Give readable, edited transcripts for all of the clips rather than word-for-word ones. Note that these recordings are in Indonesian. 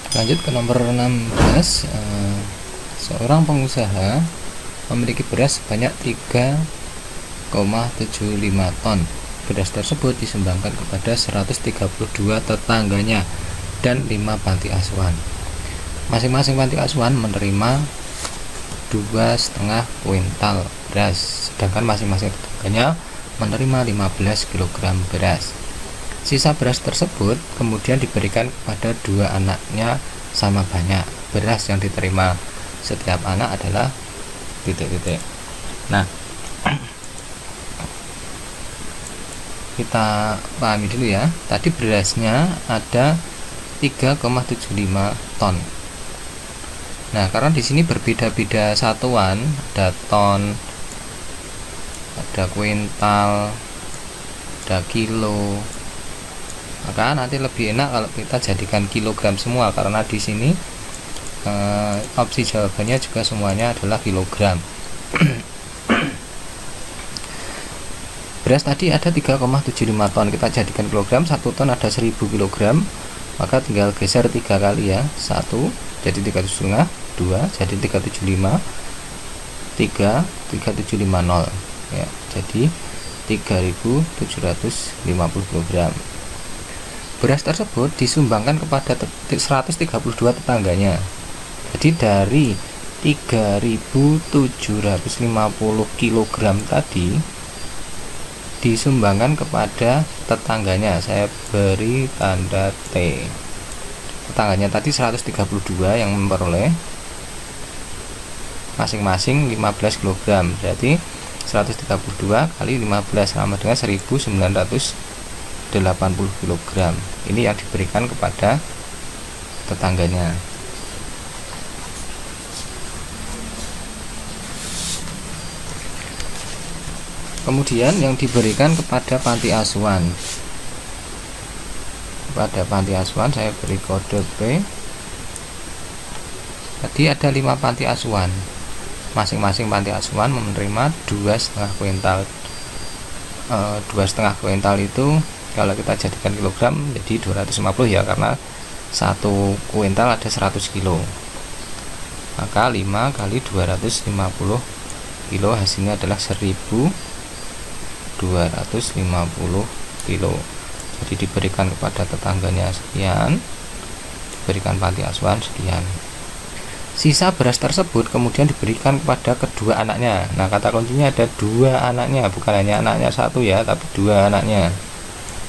Lanjut ke nomor 16. Seorang pengusaha memiliki beras sebanyak 3,75 ton. Beras tersebut disumbangkan kepada 132 tetangganya dan 5 panti asuhan. Masing-masing panti asuhan menerima 2,5 kuintal beras, sedangkan masing-masing tetangganya menerima 15 kg beras. Sisa beras tersebut kemudian diberikan kepada 2 anaknya sama banyak. Beras yang diterima setiap anak adalah titik-titik. Nah, kita pahami dulu ya. Tadi berasnya ada 3,75 ton. Nah, karena di sini berbeda-beda satuan, ada ton, ada kuintal, ada kilo. Maka nanti lebih enak kalau kita jadikan kilogram semua, karena di sini opsi jawabannya juga semuanya adalah kilogram. Beras tadi ada 3,75 ton, kita jadikan kilogram. 1 ton ada 1000 kg, maka tinggal geser 3 kali ya. 1 jadi 3,5, 2 jadi 375, 3 3750 ya, jadi 3750 kg. Beras tersebut disumbangkan kepada 132 tetangganya. Jadi dari 3750 kg tadi disumbangkan kepada tetangganya. Saya beri tanda T. Tetangganya tadi 132 yang memperoleh masing-masing 15 kg. Berarti 132 kali 15 sama dengan 1980 kg. Ini yang diberikan kepada tetangganya. Kemudian yang diberikan kepada panti asuhan. Pada panti asuhan saya beri kode P. Tadi ada 5 panti asuhan. Masing-masing panti asuhan menerima 2,5 kuintal. 2,5 kuintal itu kalau kita jadikan kilogram jadi 250 ya, karena 1 kuintal ada 100 kilo. Maka 5 kali 250 kilo hasilnya adalah 1250 kilo. Jadi diberikan kepada tetangganya sekian, diberikan panti asuhan sekian. Sisa beras tersebut kemudian diberikan kepada kedua anaknya. Nah, kata kuncinya ada 2 anaknya, bukan hanya anaknya 1 ya, tapi 2 anaknya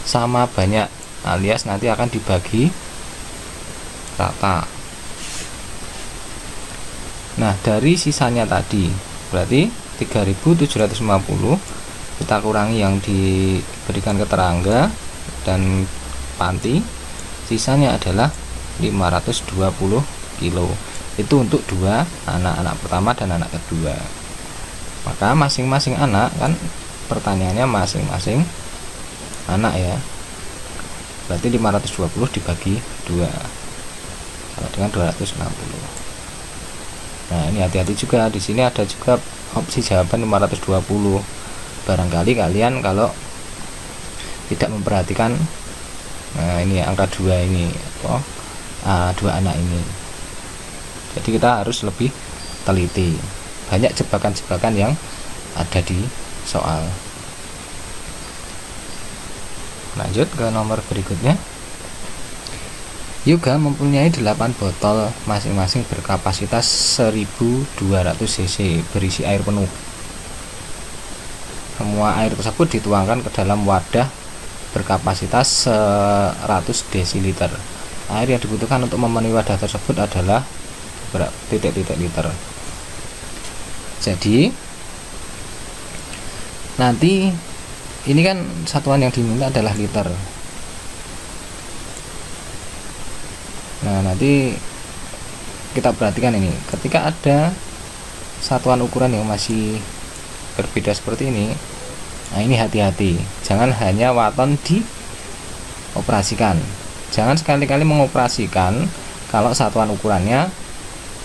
sama banyak, alias nanti akan dibagi rata. Nah, dari sisanya tadi berarti 3750 kita kurangi yang diberikan ke tetangga dan panti, sisanya adalah 520 kilo. Itu untuk 2 anak pertama dan anak kedua. Maka masing-masing anak, kan pertanyaannya masing-masing anak ya, berarti 520 dibagi 2 sama dengan 260. Nah, ini hati-hati juga, di sini ada juga opsi jawaban 520. Barangkali kalian kalau tidak memperhatikan, nah ini angka 2 ini, 2 anak ini. Jadi kita harus lebih teliti. Banyak jebakan-jebakan yang ada di soal. Lanjut ke nomor berikutnya. Yoga mempunyai 8 botol masing-masing berkapasitas 1200 cc berisi air penuh. Semua air tersebut dituangkan ke dalam wadah berkapasitas 100 desiliter. Air yang dibutuhkan untuk memenuhi wadah tersebut adalah titik-titik liter. Jadi nanti ini kan satuan yang diminta adalah liter. Nah, nanti kita perhatikan ini, ketika ada satuan ukuran yang masih berbeda seperti ini, nah ini hati-hati, jangan hanya waton dioperasikan. Jangan sekali-kali mengoperasikan kalau satuan ukurannya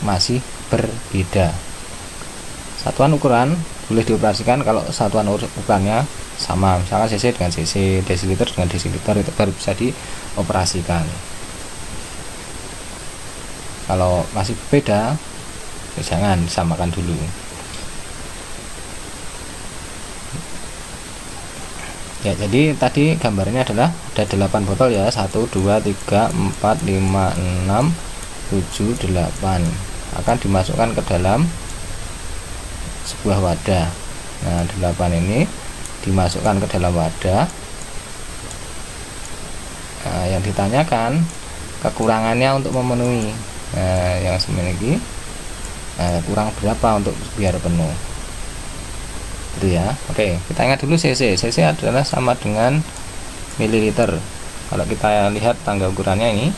masih berbeda. Satuan ukuran boleh dioperasikan kalau satuan ukurannya sama, misalkan cc dengan cc, desiliter dengan desiliter, itu baru bisa dioperasikan. Kalau masih berbeda ya jangan samakan dulu. Ya, jadi tadi gambarnya adalah ada 8 botol ya, 1 2 3 4 5 6 7 8 akan dimasukkan ke dalam sebuah wadah. Nah, 8 ini dimasukkan ke dalam wadah. Nah, yang ditanyakan kekurangannya untuk memenuhi. Nah, yang memiliki kurang berapa untuk biar penuh, gitu ya. Oke, kita ingat dulu cc. Cc adalah sama dengan mililiter. Kalau kita lihat tangga ukurannya ini,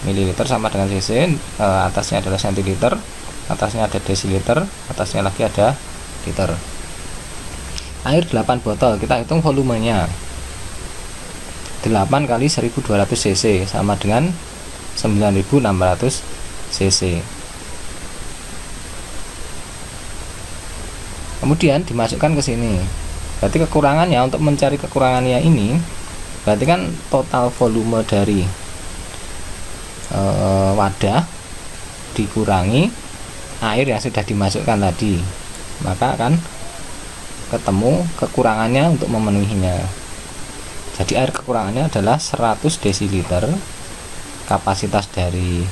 mililiter sama dengan cc. Atasnya adalah sentiliter, atasnya ada desiliter, atasnya lagi ada liter. Air 8 botol, kita hitung volumenya. 8 kali 1200 cc sama dengan 9600 cc. Kemudian dimasukkan ke sini. Berarti kekurangannya, untuk mencari kekurangannya ini, berarti kan total volume dari wadah dikurangi air yang sudah dimasukkan tadi, maka akan ketemu kekurangannya untuk memenuhinya. Jadi air kekurangannya adalah 100 desiliter kapasitas dari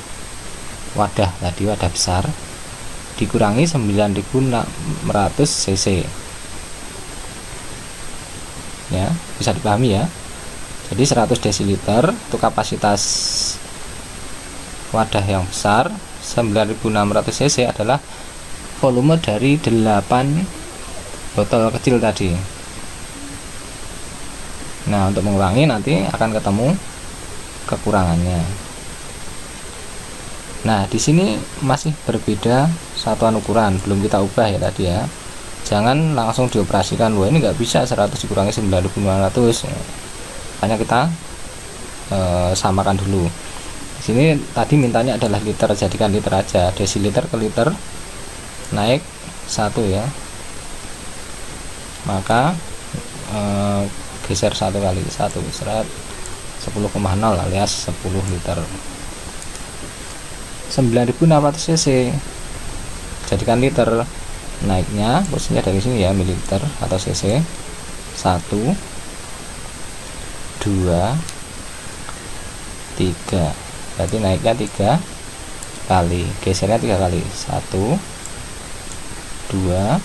wadah tadi, wadah besar, dikurangi 9600 cc. Ya, bisa dipahami ya. Jadi 100 desiliter itu kapasitas wadah yang besar, 9600 cc adalah volume dari 8 botol kecil tadi. Nah, untuk mengurangi nanti akan ketemu kekurangannya. Nah, di sini masih berbeda satuan ukuran, belum kita ubah ya tadi ya. Jangan langsung dioperasikan, wah ini nggak bisa 100 dikurangi 9600. Makanya kita samakan dulu. Di sini tadi mintanya adalah liter, jadikan liter aja. Desiliter ke liter naik 1 ya. Maka geser 1 kali 1 seret 10,0 alias 10 liter. 9600 cc jadikan liter, naiknya posisinya dari sini ya, mililiter atau cc. 1 2 3, berarti naiknya 3 kali, gesernya 3 kali, 1 2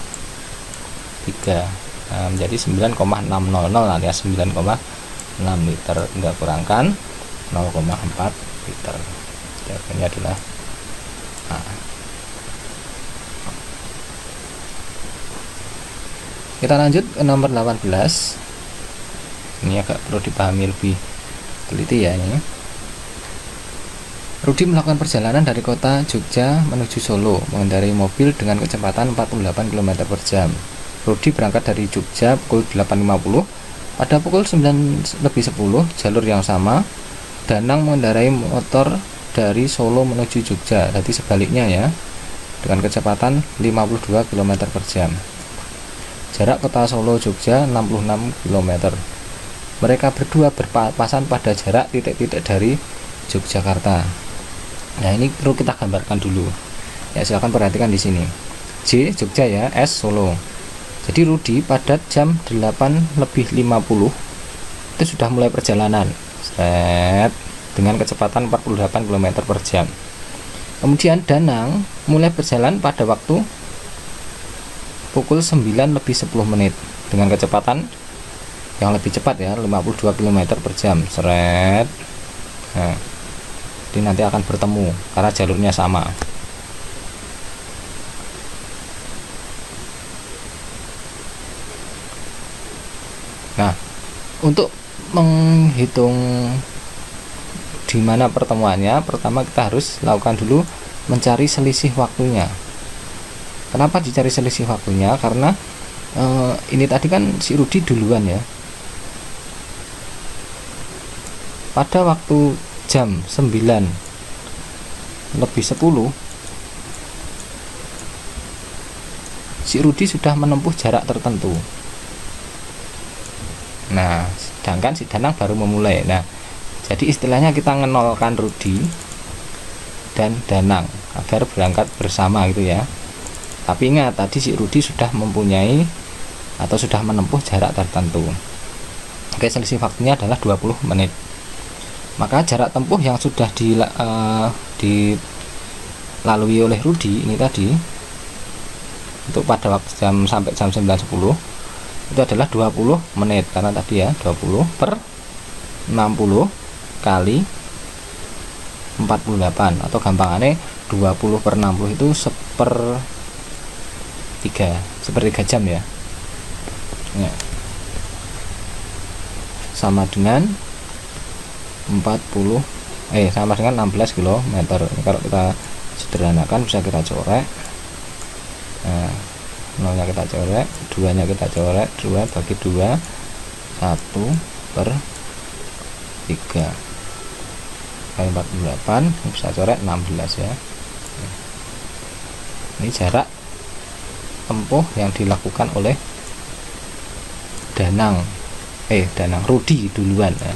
3. Nah, menjadi 9,600 alias 9,6 liter, tinggal kurangkan 0,4 liter. Jawabannya adalah A. Kita lanjut ke nomor 18. Ini agak perlu dipahami lebih teliti ya ini. Rudi melakukan perjalanan dari kota Jogja menuju Solo mengendarai mobil dengan kecepatan 48 km per jam. Rudi berangkat dari Jogja pukul 8.50. Pada pukul 9.10 jalur yang sama, Danang mengendarai motor dari Solo menuju Jogja, jadi sebaliknya ya, dengan kecepatan 52 km per jam. Jarak kota Solo Jogja 66 km. Mereka berdua berpapasan pada jarak titik-titik dari Yogyakarta. Nah, ini perlu kita gambarkan dulu. Ya, silakan perhatikan di sini. J Jogja ya, S Solo. Jadi Rudi pada jam 8.50 itu sudah mulai perjalanan. Set, dengan kecepatan 48 km per jam. Kemudian Danang mulai berjalan pada waktu pukul 9:10 dengan kecepatan yang lebih cepat ya, 52 km per jam. Seret. Nah, ini nanti akan bertemu karena jalurnya sama. Nah, untuk menghitung di mana pertemuannya, pertama kita harus lakukan dulu mencari selisih waktunya. Kenapa dicari selisih waktunya? Karena ini tadi kan si Rudi duluan ya. Pada waktu jam 9:10 si Rudi sudah menempuh jarak tertentu. Nah, sedangkan si Danang baru memulai. Nah, jadi istilahnya kita ngenolkan Rudi dan Danang agar berangkat bersama gitu ya. Tapi ingat, tadi si Rudi sudah mempunyai atau sudah menempuh jarak tertentu. Oke, selisih waktunya adalah 20 menit. Maka jarak tempuh yang sudah dilalui oleh Rudi ini tadi untuk pada waktu sampai jam 9.10 itu adalah 20 menit, karena tadi ya 20 per 60 kali 48, atau gampangannya 20 per 60 itu sepertiga jam ya. Sama dengan 16 km. Ini kalau kita sederhanakan bisa kita coret. Nah, nolnya kita coret, 2-nya kita coret, 2 bagi 2, 1 per 3 kali 48, bisa coret 16 ya. Ini jarak tempuh yang dilakukan oleh Danang Rudi duluan ya.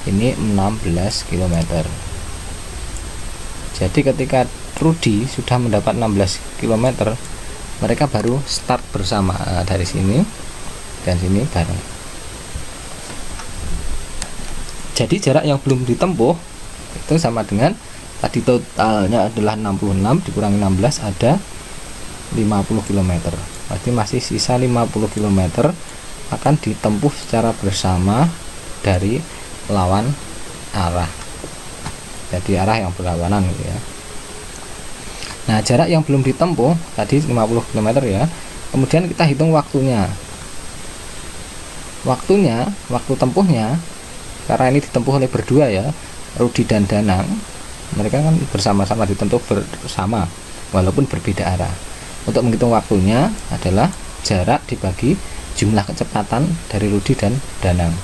Ini 16 km. Jadi ketika Rudi sudah mendapat 16 km, mereka baru start bersama. Dari sini dan sini bareng. Jadi jarak yang belum ditempuh itu sama dengan tadi, totalnya adalah 66 dikurangi 16 ada 50 km. Berarti masih sisa 50 km akan ditempuh secara bersama dari lawan arah. Jadi arah yang berlawanan gitu ya. Nah, jarak yang belum ditempuh tadi 50 km ya. Kemudian kita hitung waktunya. Waktu tempuhnya, karena ini ditempuh oleh berdua ya, Rudi dan Danang. Mereka kan bersama-sama ditempuh bersama walaupun berbeda arah. Untuk menghitung waktunya adalah jarak dibagi jumlah kecepatan dari Rudi dan Danang.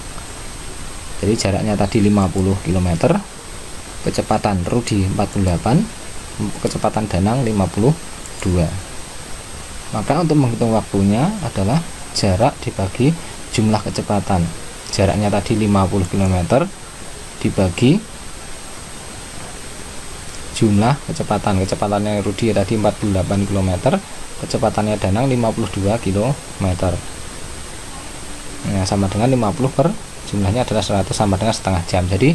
Jadi jaraknya tadi 50 km, kecepatan Rudi 48, kecepatan Danang 52. Maka untuk menghitung waktunya adalah jarak dibagi jumlah kecepatan. Jaraknya tadi 50 km dibagi jumlah kecepatannya Rudi tadi 48 km, kecepatannya Danang 52 km. Nah, sama dengan 50 per jumlahnya adalah 100, sama dengan setengah jam. Jadi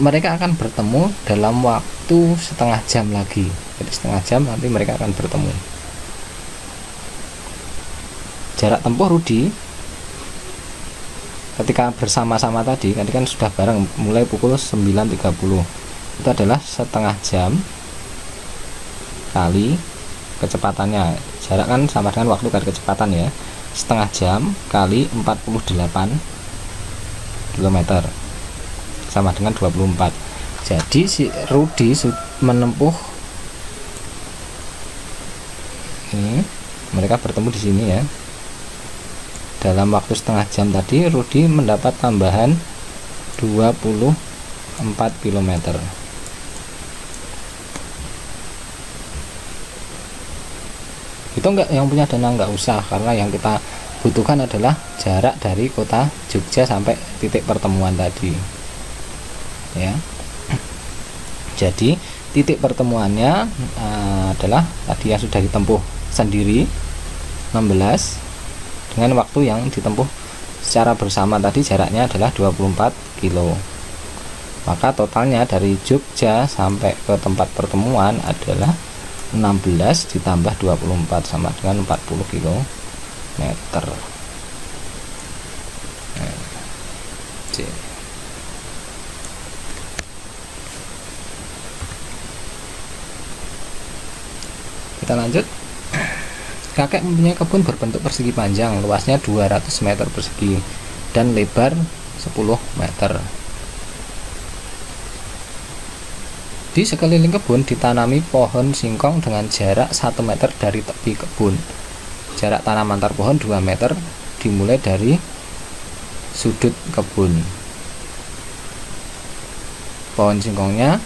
mereka akan bertemu dalam waktu setengah jam lagi. Jadi setengah jam nanti mereka akan bertemu. Jarak tempuh Rudi ketika bersama-sama tadi kan sudah bareng mulai pukul 9.30, itu adalah setengah jam kali kecepatannya. Jarak kan sama dengan waktu kali kecepatan ya. Setengah jam kali 48 km sama dengan 24. Jadi si Rudi menempuh ini, mereka bertemu di sini ya. Dalam waktu setengah jam tadi Rudi mendapat tambahan 24 km. Itu enggak, yang punya Danang enggak usah, karena yang kita butuhkan adalah jarak dari kota Jogja sampai titik pertemuan tadi ya. Jadi titik pertemuannya adalah tadi yang sudah ditempuh sendiri 16, dengan waktu yang ditempuh secara bersama tadi jaraknya adalah 24 kilo. Maka totalnya dari Jogja sampai ke tempat pertemuan adalah 16 ditambah 24 sama dengan 40 km. Kita lanjut. Kakek mempunyai kebun berbentuk persegi panjang, luasnya 200 meter persegi dan lebar 10 meter. Di sekeliling kebun ditanami pohon singkong dengan jarak 1 meter dari tepi kebun. Jarak tanam antar pohon 2 meter dimulai dari sudut kebun. Pohon singkongnya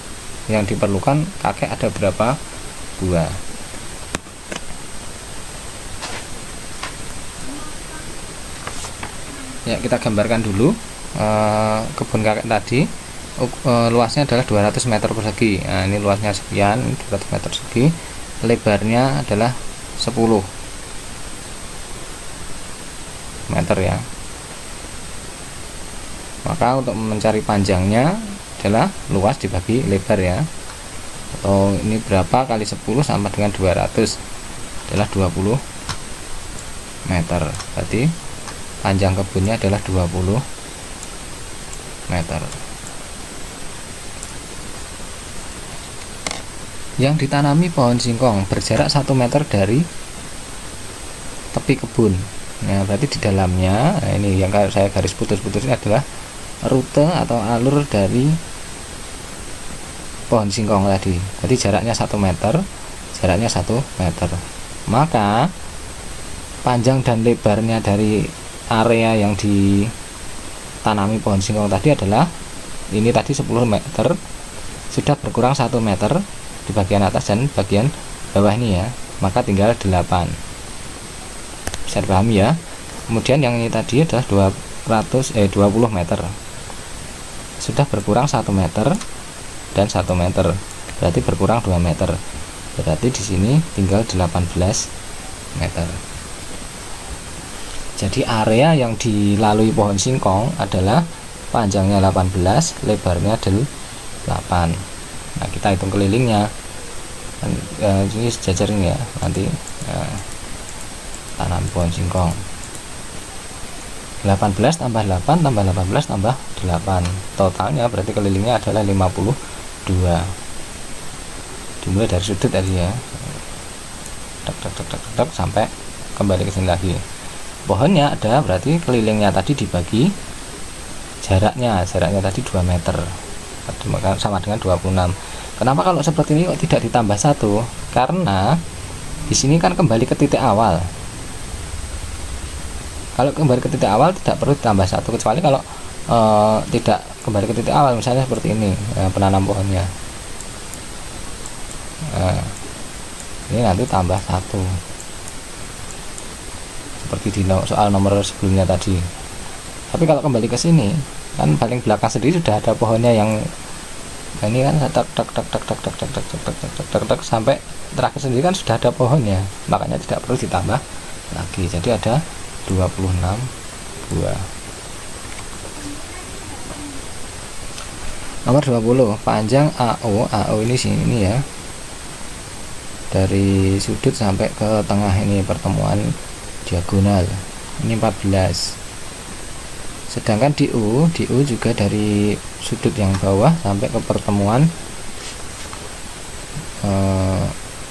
yang diperlukan kakek ada berapa buah? Ya, kita gambarkan dulu kebun kakek tadi. luasnya adalah 200 meter persegi. Nah, ini luasnya sekian, 200 meter persegi, lebarnya adalah 10 meter ya. Maka untuk mencari panjangnya adalah luas dibagi lebar ya, atau ini berapa kali 10 sama dengan 200 adalah 20 meter. Berarti panjang kebunnya adalah 20 meter. Yang ditanami pohon singkong berjarak 1 meter dari tepi kebun. Nah, berarti di dalamnya, nah ini yang saya garis putus-putus ini adalah rute atau alur dari pohon singkong tadi. Jadi jaraknya 1 meter, jaraknya 1 meter. Maka panjang dan lebarnya dari area yang ditanami pohon singkong tadi adalah, ini tadi 10 meter, sudah berkurang 1 meter di bagian atas dan bagian bawah ini ya, maka tinggal 8. Bisa dipahami ya. Kemudian yang ini tadi adalah 20 meter, sudah berkurang 1 meter dan 1 meter, berarti berkurang 2 meter. Berarti di sini tinggal 18 meter. Jadi area yang dilalui pohon singkong adalah panjangnya 18, lebarnya 8. Nah, kita hitung kelilingnya. Ini sejajar ini ya, nanti tanam pohon singkong. 18 tambah 8 tambah 18 tambah 8, totalnya berarti kelilingnya adalah 52. Dimulai dari sudut tadi ya, tek, sampai kembali ke sini lagi. Pohonnya ada, berarti kelilingnya tadi dibagi jaraknya tadi 2 meter, sama dengan 26. Kenapa kalau seperti ini kok tidak ditambah 1? Karena di sini kan kembali ke titik awal. Kalau kembali ke titik awal tidak perlu ditambah 1, kecuali kalau tidak kembali ke titik awal, misalnya seperti ini penanam pohonnya. Ini nanti tambah 1 seperti di soal nomor sebelumnya tadi. Tapi kalau kembali ke sini kan paling belakang sendiri sudah ada pohonnya yang ini kan tak sampai terakhir sendiri kan sudah ada pohonnya, makanya tidak perlu ditambah lagi. Jadi ada 26 buah. Nomor 20, panjang AO ini sini ya, dari sudut sampai ke tengah ini pertemuan diagonal, ini 14. Sedangkan DU juga dari sudut yang bawah sampai ke pertemuan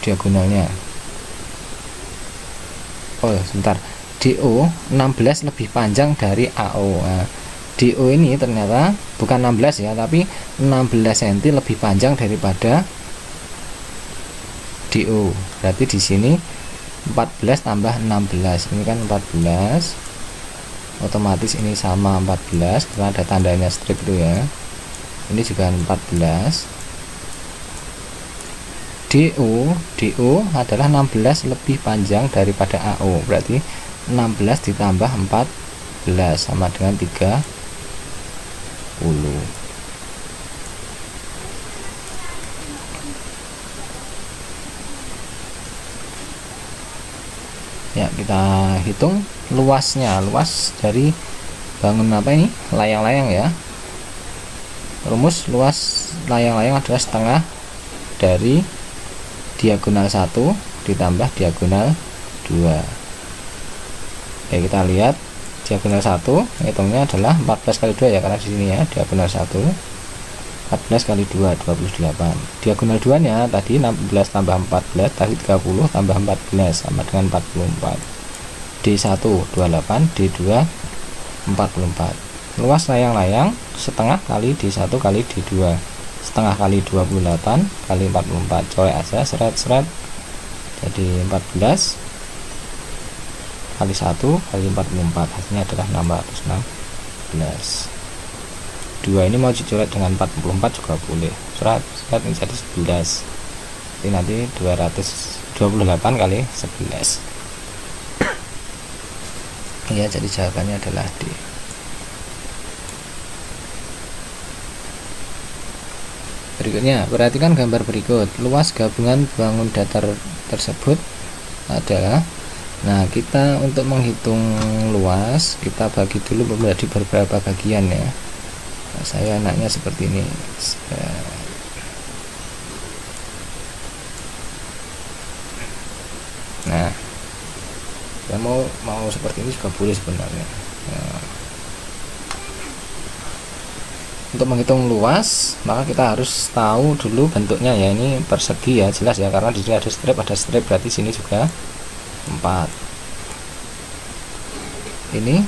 diagonalnya. Oh sebentar, DO 16 lebih panjang dari AO. Nah, DO ini ternyata bukan 16 ya, tapi 16 cm lebih panjang daripada DO. Berarti di sini 14 tambah 16, ini kan 14, otomatis ini sama 14 karena ada tandanya strip itu ya. Ini juga 14. DO adalah 16 lebih panjang daripada AO, berarti 16 ditambah 14 sama dengan 30. Ya, kita hitung luasnya. Luas dari bangun apa ini? Layang-layang ya. Rumus luas layang-layang adalah setengah dari diagonal 1 ditambah diagonal 2. Oke, kita lihat diagonal 1 hitungnya adalah 14 kali 2 ya, karena di sini ya diagonal 1 14 kali 2 28. Diagonal 2 nya tadi 16 tambah 14 tadi 30 tambah 14 sama dengan 44. D1 28, D2 44. Luas layang-layang setengah kali D1 kali D2, setengah kali 28 kali 44. Colek aja seret-seret, jadi 14 kali 1 kali 44, hasilnya adalah 616. 2 ini mau dicoret dengan 44 juga boleh, seret ini jadi 11, jadi nanti 228 kali 11 ya. Jadi jawabannya adalah D. berikutnya, perhatikan gambar berikut. Luas gabungan bangun datar tersebut adalah, nah kita untuk menghitung luas kita bagi dulu menjadi beberapa bagian ya. Nah, saya enaknya seperti ini. Nah, saya mau seperti ini juga boleh sebenarnya. Nah, untuk menghitung luas maka kita harus tahu dulu bentuknya ya. Ini persegi ya, jelas ya, karena di sini ada strip, berarti sini juga 4. Ini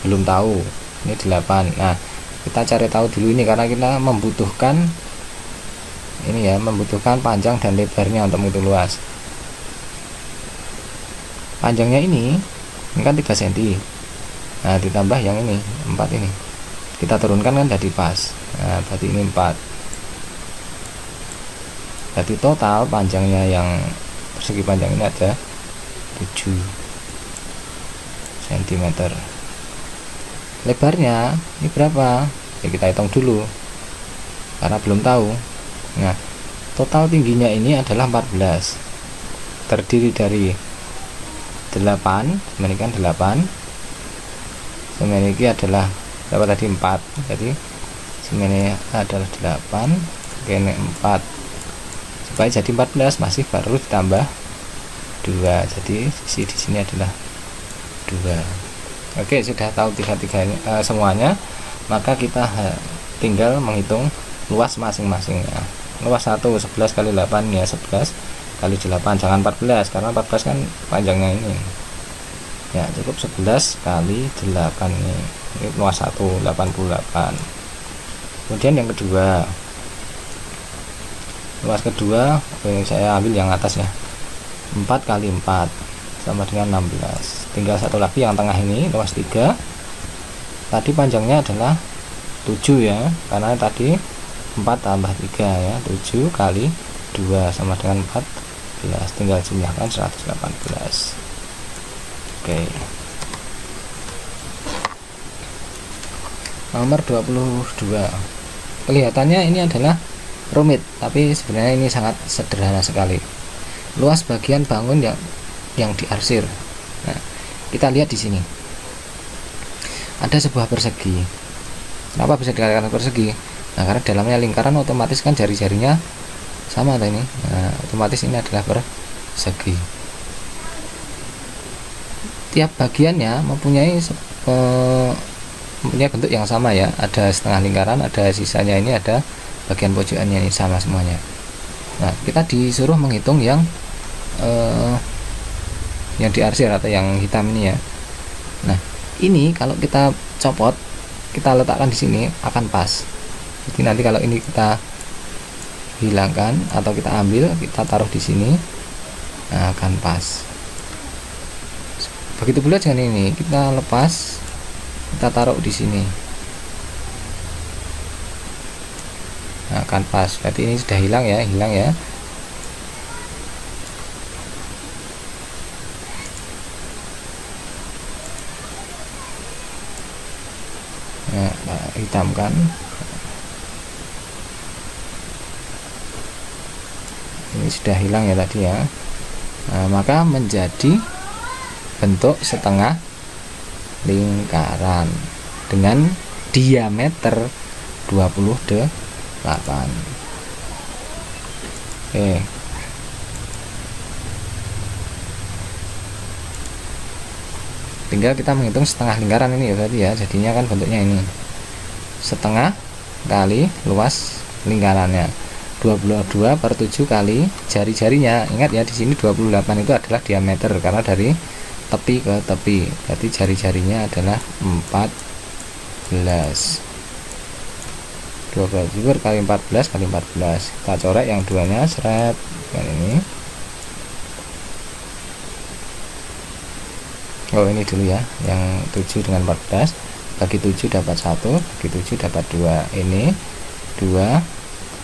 belum tahu, ini 8. Nah, kita cari tahu dulu ini karena kita membutuhkan ini ya, membutuhkan panjang dan lebarnya untuk menghitung luas. Panjangnya ini kan 3 cm. Nah, ditambah yang ini 4 ini. Kita turunkan kan jadi pas. Nah, berarti ini 4. Berarti total panjangnya yang persegi panjang ini ada 7 cm. Lebarnya ini berapa? Ya kita hitung dulu. Karena belum tahu. Nah, total tingginya ini adalah 14. Terdiri dari 8, memiliki 8. Memiliki adalah berapa tadi? 4. Jadi sini adalah 8, ini 4, supaya jadi 14 masih baru ditambah 2, jadi sisi di sini adalah 2. Oke, sudah tahu tiga ini semuanya, maka kita tinggal menghitung luas masing-masingnya. Luas 1 11 kali 8 ya, 11 kali 8, jangan 14 karena 14 kan panjangnya ini ya, cukup 11 kali 8 ini luas 1 88. Kemudian yang kedua, luas kedua, saya ambil yang atas ya, 4 kali 4 sama dengan 16. Tinggal satu lagi yang tengah ini, luas 3. Tadi panjangnya adalah 7 ya, karena tadi 4 tambah 3 ya, 7 kali 2 sama dengan 14. Tinggal jumlahkan 118. Oke. Nomor 22. Kelihatannya ini adalah rumit, tapi sebenarnya ini sangat sederhana sekali. Luas bagian bangun yang diarsir. Nah, kita lihat di sini. Ada sebuah persegi. Kenapa bisa dikatakan persegi? Nah, karena dalamnya lingkaran, otomatis kan jari-jarinya sama ini. Nah, otomatis ini adalah persegi. Tiap bagiannya mempunyai bentuk yang sama ya, ada setengah lingkaran, ada sisanya, ini ada bagian pojokannya, ini sama semuanya. Nah, kita disuruh menghitung yang diarsir atau yang hitam ini ya. Nah, ini kalau kita copot, kita letakkan di sini akan pas. Jadi nanti kalau ini kita hilangkan atau kita ambil, kita taruh di sini, nah, akan pas. Begitu pula dengan ini, kita lepas, kita taruh di sini, nah, akan pas. Berarti ini sudah hilang ya, Nah, hitamkan. Ini sudah hilang ya tadi ya. Nah, maka menjadi bentuk setengah lingkaran dengan diameter 28. Oke. Tinggal kita menghitung setengah lingkaran ini ya berarti ya. Jadinya kan bentuknya ini. Setengah kali luas lingkarannya. 22 per 7 kali jari-jarinya. Ingat ya, di sini 28 itu adalah diameter karena dari tepi ke tepi, berarti jari-jarinya adalah 14. 12 kali 14 kali 14. Kita coret yang duanya, seret dan ini. Oh, ini dulu ya, yang 7 dengan 14 bagi 7 dapat 1, bagi 7 dapat 2. Ini 2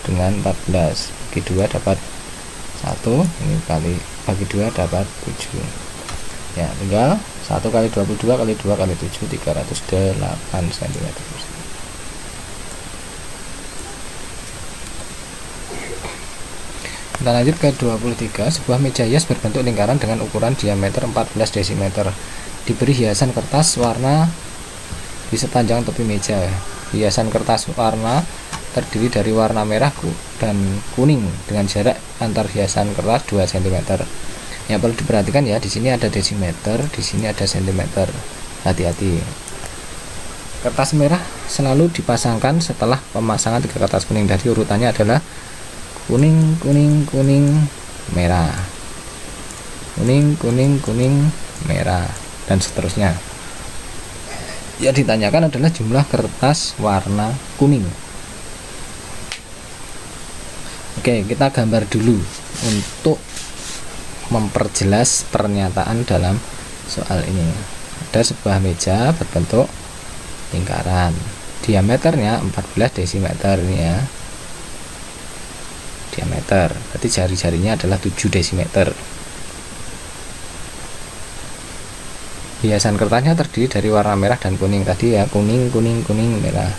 dengan 14 bagi 2 dapat 1, ini kali bagi 2 dapat 7 ya. Tinggal 1 kali 22 kali 2 kali 7, 308 cm. Kita lanjut ke 23. Sebuah meja hias berbentuk lingkaran dengan ukuran diameter 14 dm. Diberi hiasan kertas warna di sepanjang tepi meja. Hiasan kertas warna terdiri dari warna merah dan kuning dengan jarak antar hiasan kertas 2 cm. Yang perlu diperhatikan ya, di sini ada desimeter, di sini ada sentimeter. Hati-hati. Kertas merah selalu dipasangkan setelah pemasangan 3 kertas kuning. Jadi urutannya adalah kuning, kuning, kuning, merah, kuning, kuning, kuning, merah, dan seterusnya. Yang ditanyakan adalah jumlah kertas warna kuning. Oke, kita gambar dulu untuk memperjelas pernyataan dalam soal ini. Ada sebuah meja berbentuk lingkaran, diameternya 14 dm ini ya. Diameter, berarti jari-jarinya adalah 7 dm. Hiasan kertasnya terdiri dari warna merah dan kuning tadi ya, kuning, kuning, kuning, merah,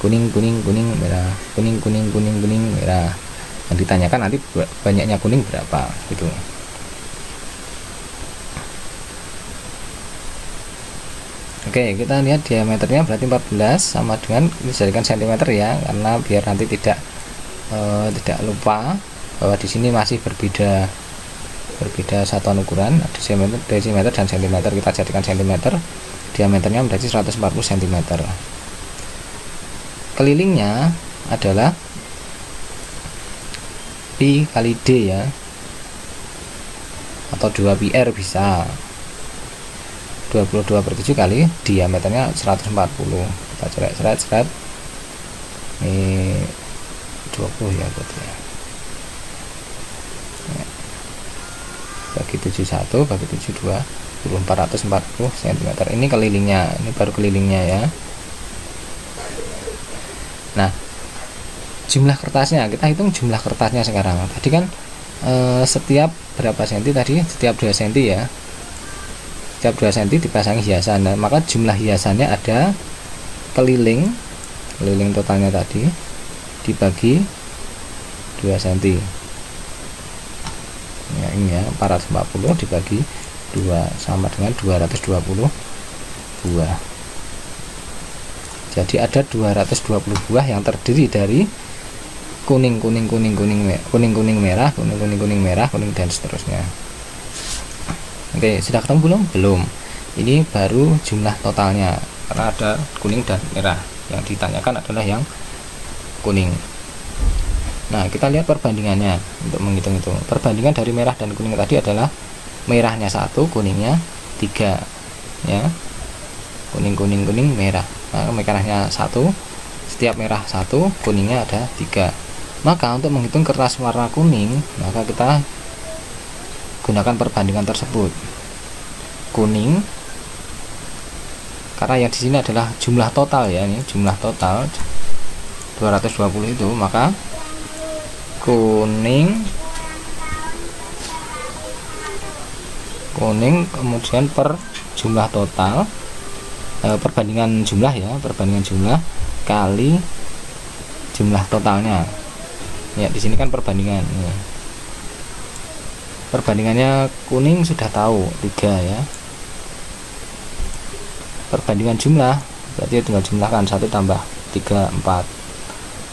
kuning, kuning, kuning, merah, kuning, kuning, kuning, kuning, merah. Yang ditanyakan nanti banyaknya kuning berapa gitu. Oke, kita lihat diameternya berarti 14 sama dengan dijadikan cm ya, karena biar nanti tidak lupa bahwa di sini masih berbeda satuan ukuran, ada desimeter dan cm. Kita jadikan cm, diameternya berarti 140 cm. Kelilingnya adalah pi kali d ya, atau 2 πr bisa. 22/7 kali diameternya 140. Kita coret ini 20 ya berarti ya. Bagi 71 bagi 72 440 cm. Ini kelilingnya, ini baru kelilingnya ya. Nah, jumlah kertasnya, kita hitung jumlah kertasnya sekarang. Tadi kan setiap berapa senti tadi? Setiap 2 cm ya. Setiap 2 cm dipasangi hiasan. Nah, maka jumlah hiasannya ada keliling totalnya tadi dibagi 2 cm. Ya, ini ya, 440 dibagi 2 sama dengan 220 buah. Jadi ada 220 buah yang terdiri dari kuning, kuning, kuning, kuning, kuning, kuning, merah, kuning, kuning, kuning, merah, kuning, dan seterusnya. Oke, sudah ketemu belum? Belum. Ini baru jumlah totalnya, karena ada kuning dan merah. Yang ditanyakan adalah yang kuning. Nah, kita lihat perbandingannya untuk menghitung itu. Perbandingan dari merah dan kuning tadi adalah merahnya 1, kuningnya 3 ya. Kuning, kuning, kuning, merah. Nah, merahnya 1, setiap merah 1, kuningnya ada 3. Maka untuk menghitung kertas warna kuning, maka kita gunakan perbandingan tersebut. Kuning, karena yang di sini adalah jumlah total ya, ini jumlah total 220 itu, maka kuning kemudian per jumlah total, perbandingan jumlah ya, perbandingan jumlah kali jumlah totalnya ya. Di sini kan perbandingan ya. Perbandingannya kuning sudah tahu 3 ya. Perbandingan jumlah berarti tinggal jumlahkan 1 tambah 3 4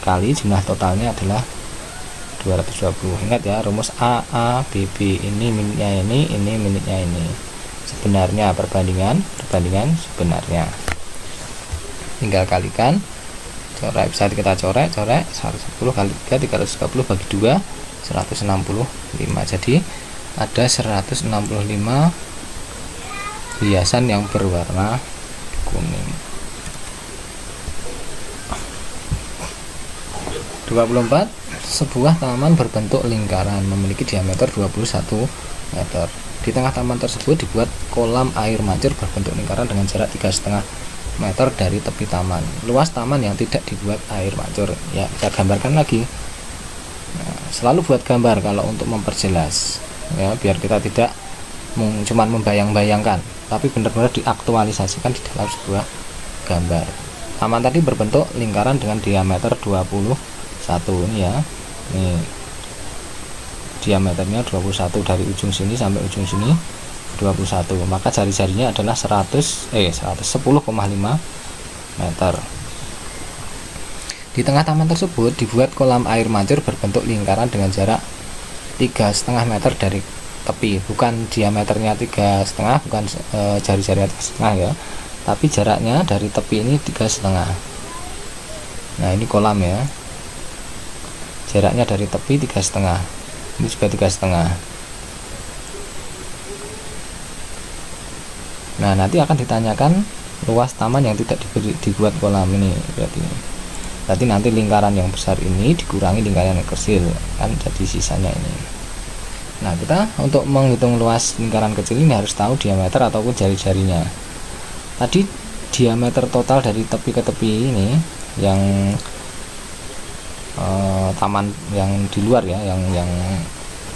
kali jumlah totalnya adalah 220. Ingat ya, rumus A B B, ini minitnya ini minitnya ini. Sebenarnya perbandingan sebenarnya. Tinggal kalikan, coret, bisa kita coret 110 kali 3 330 bagi 2 165. Jadi ada 165 hiasan yang berwarna kuning. 24. Sebuah taman berbentuk lingkaran memiliki diameter 21 meter. Di tengah taman tersebut dibuat kolam air mancur berbentuk lingkaran dengan jarak 3,5 meter dari tepi taman. Luas taman yang tidak dibuat air mancur ya, kita gambarkan lagi. Nah, selalu buat gambar kalau untuk memperjelas ya, biar kita tidak cuma membayang-bayangkan, tapi benar-benar diaktualisasikan di dalam sebuah gambar. Taman tadi berbentuk lingkaran dengan diameter 21 ini ya. Nih, diameternya 21 dari ujung sini sampai ujung sini 21, maka jari-jarinya adalah 110,5 meter. Di tengah taman tersebut dibuat kolam air mancur berbentuk lingkaran dengan jarak 3,5 meter dari tepi, bukan diameternya 3,5, bukan jari-jari 3,5 ya, tapi jaraknya dari tepi ini 3,5. Nah ini kolam ya, jaraknya dari tepi 3,5, ini juga 3,5. Nah nanti akan ditanyakan luas taman yang tidak dibuat kolam ini, berarti nanti lingkaran yang besar ini dikurangi lingkaran yang kecil, kan jadi sisanya ini. Nah kita untuk menghitung luas lingkaran kecil ini harus tahu diameter ataupun jari-jarinya. Tadi diameter total dari tepi ke tepi ini yang taman yang di luar ya, yang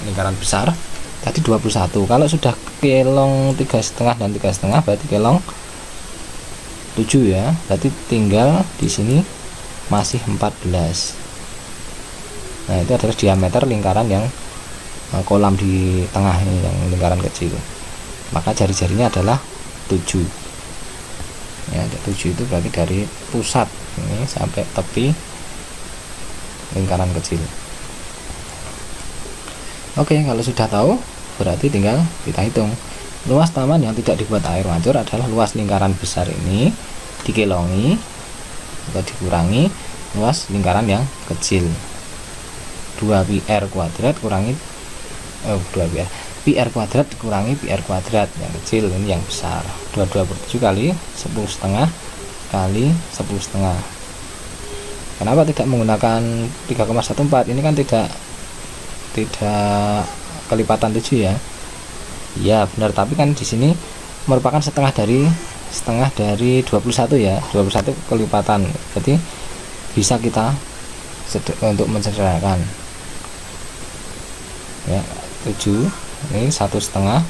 lingkaran besar tadi 21. Kalau sudah kelong 3,5 dan 3,5 berarti kelong 7 ya, berarti tinggal di sini masih 14. Nah itu adalah diameter lingkaran yang kolam di tengah ini, yang lingkaran kecil. Maka jari-jarinya adalah 7 ya, 7 itu berarti dari pusat ini sampai tepi lingkaran kecil. Oke, kalau sudah tahu berarti tinggal kita hitung. Luas taman yang tidak dibuat air mancur adalah luas lingkaran besar ini dikelongi atau dikurangi luas lingkaran yang kecil. 2πr kuadrat kurangi 2πr πr kuadrat dikurangi πr kuadrat yang kecil, ini yang besar. 22/7 kali 10,5 kali 10,5. Kenapa tidak menggunakan 3,14? Ini kan tidak kelipatan 7 ya. Ya benar, tapi kan di sini merupakan setengah dari 21 ya. 21 kelipatan. Jadi bisa kita untuk mensederhanakan. Ya, 7 ini 1,5,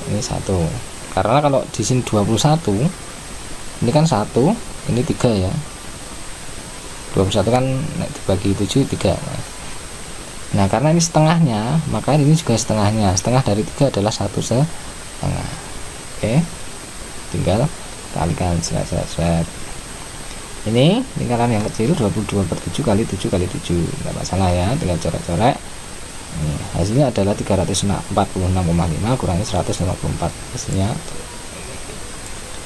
ini 1. Karena kalau di sini 21, ini kan 1, ini 3 ya. 21 kan dibagi 7 3. Nah karena ini setengahnya, maka ini juga setengahnya. Setengah dari 3 adalah 1,5. Oke, tinggal kalikan seret. Ini lingkaran yang kecil 22/7 kali 7 kali 7, nggak masalah ya, tinggal coret-coret. Hasilnya adalah 346,5 kurangi 154, hasilnya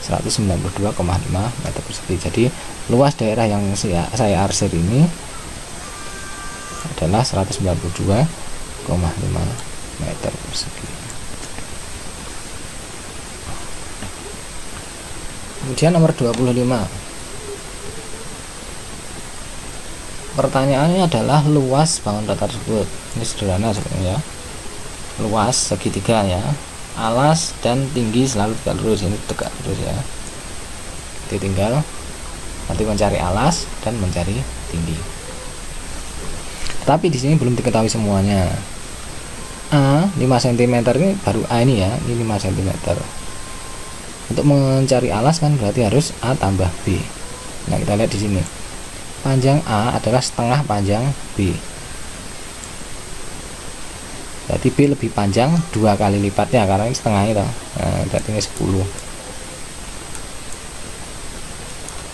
192,5 meter persegi. Jadi luas daerah yang saya arsir ini adalah 192,5 meter persegi. Kemudian nomor 25. Pertanyaannya adalah luas bangun rata tersebut. Ini sederhana sebenarnya. Luas segitiga ya. Alas dan tinggi selalu tegak lurus, ini tegak lurus ya. Jadi tinggal nanti mencari alas dan mencari tinggi. Tapi di sini belum diketahui semuanya. A 5 cm ini baru A ini ya, ini 5 cm. Untuk mencari alas kan berarti harus A tambah B. Nah kita lihat di sini. Panjang A adalah setengah panjang B. Berarti B lebih panjang 2 kali lipatnya karena ini setengah itu. Nah, berarti ini 10.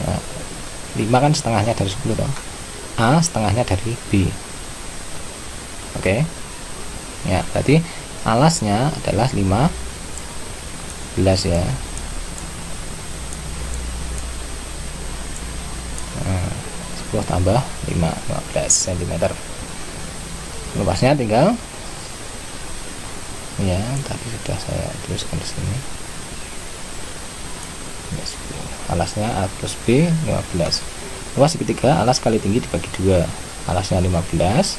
Nah, 5 kan setengahnya dari 10 toh. A setengahnya dari B. Oke. Ya, berarti alasnya adalah 15 ya. Nah, 10 tambah 5, 15 cm. Luasnya tinggal ya, tadi sudah saya tuliskan di sini. Alasnya A plus B 15. Luas segitiga alas kali tinggi dibagi 2. Alasnya 15,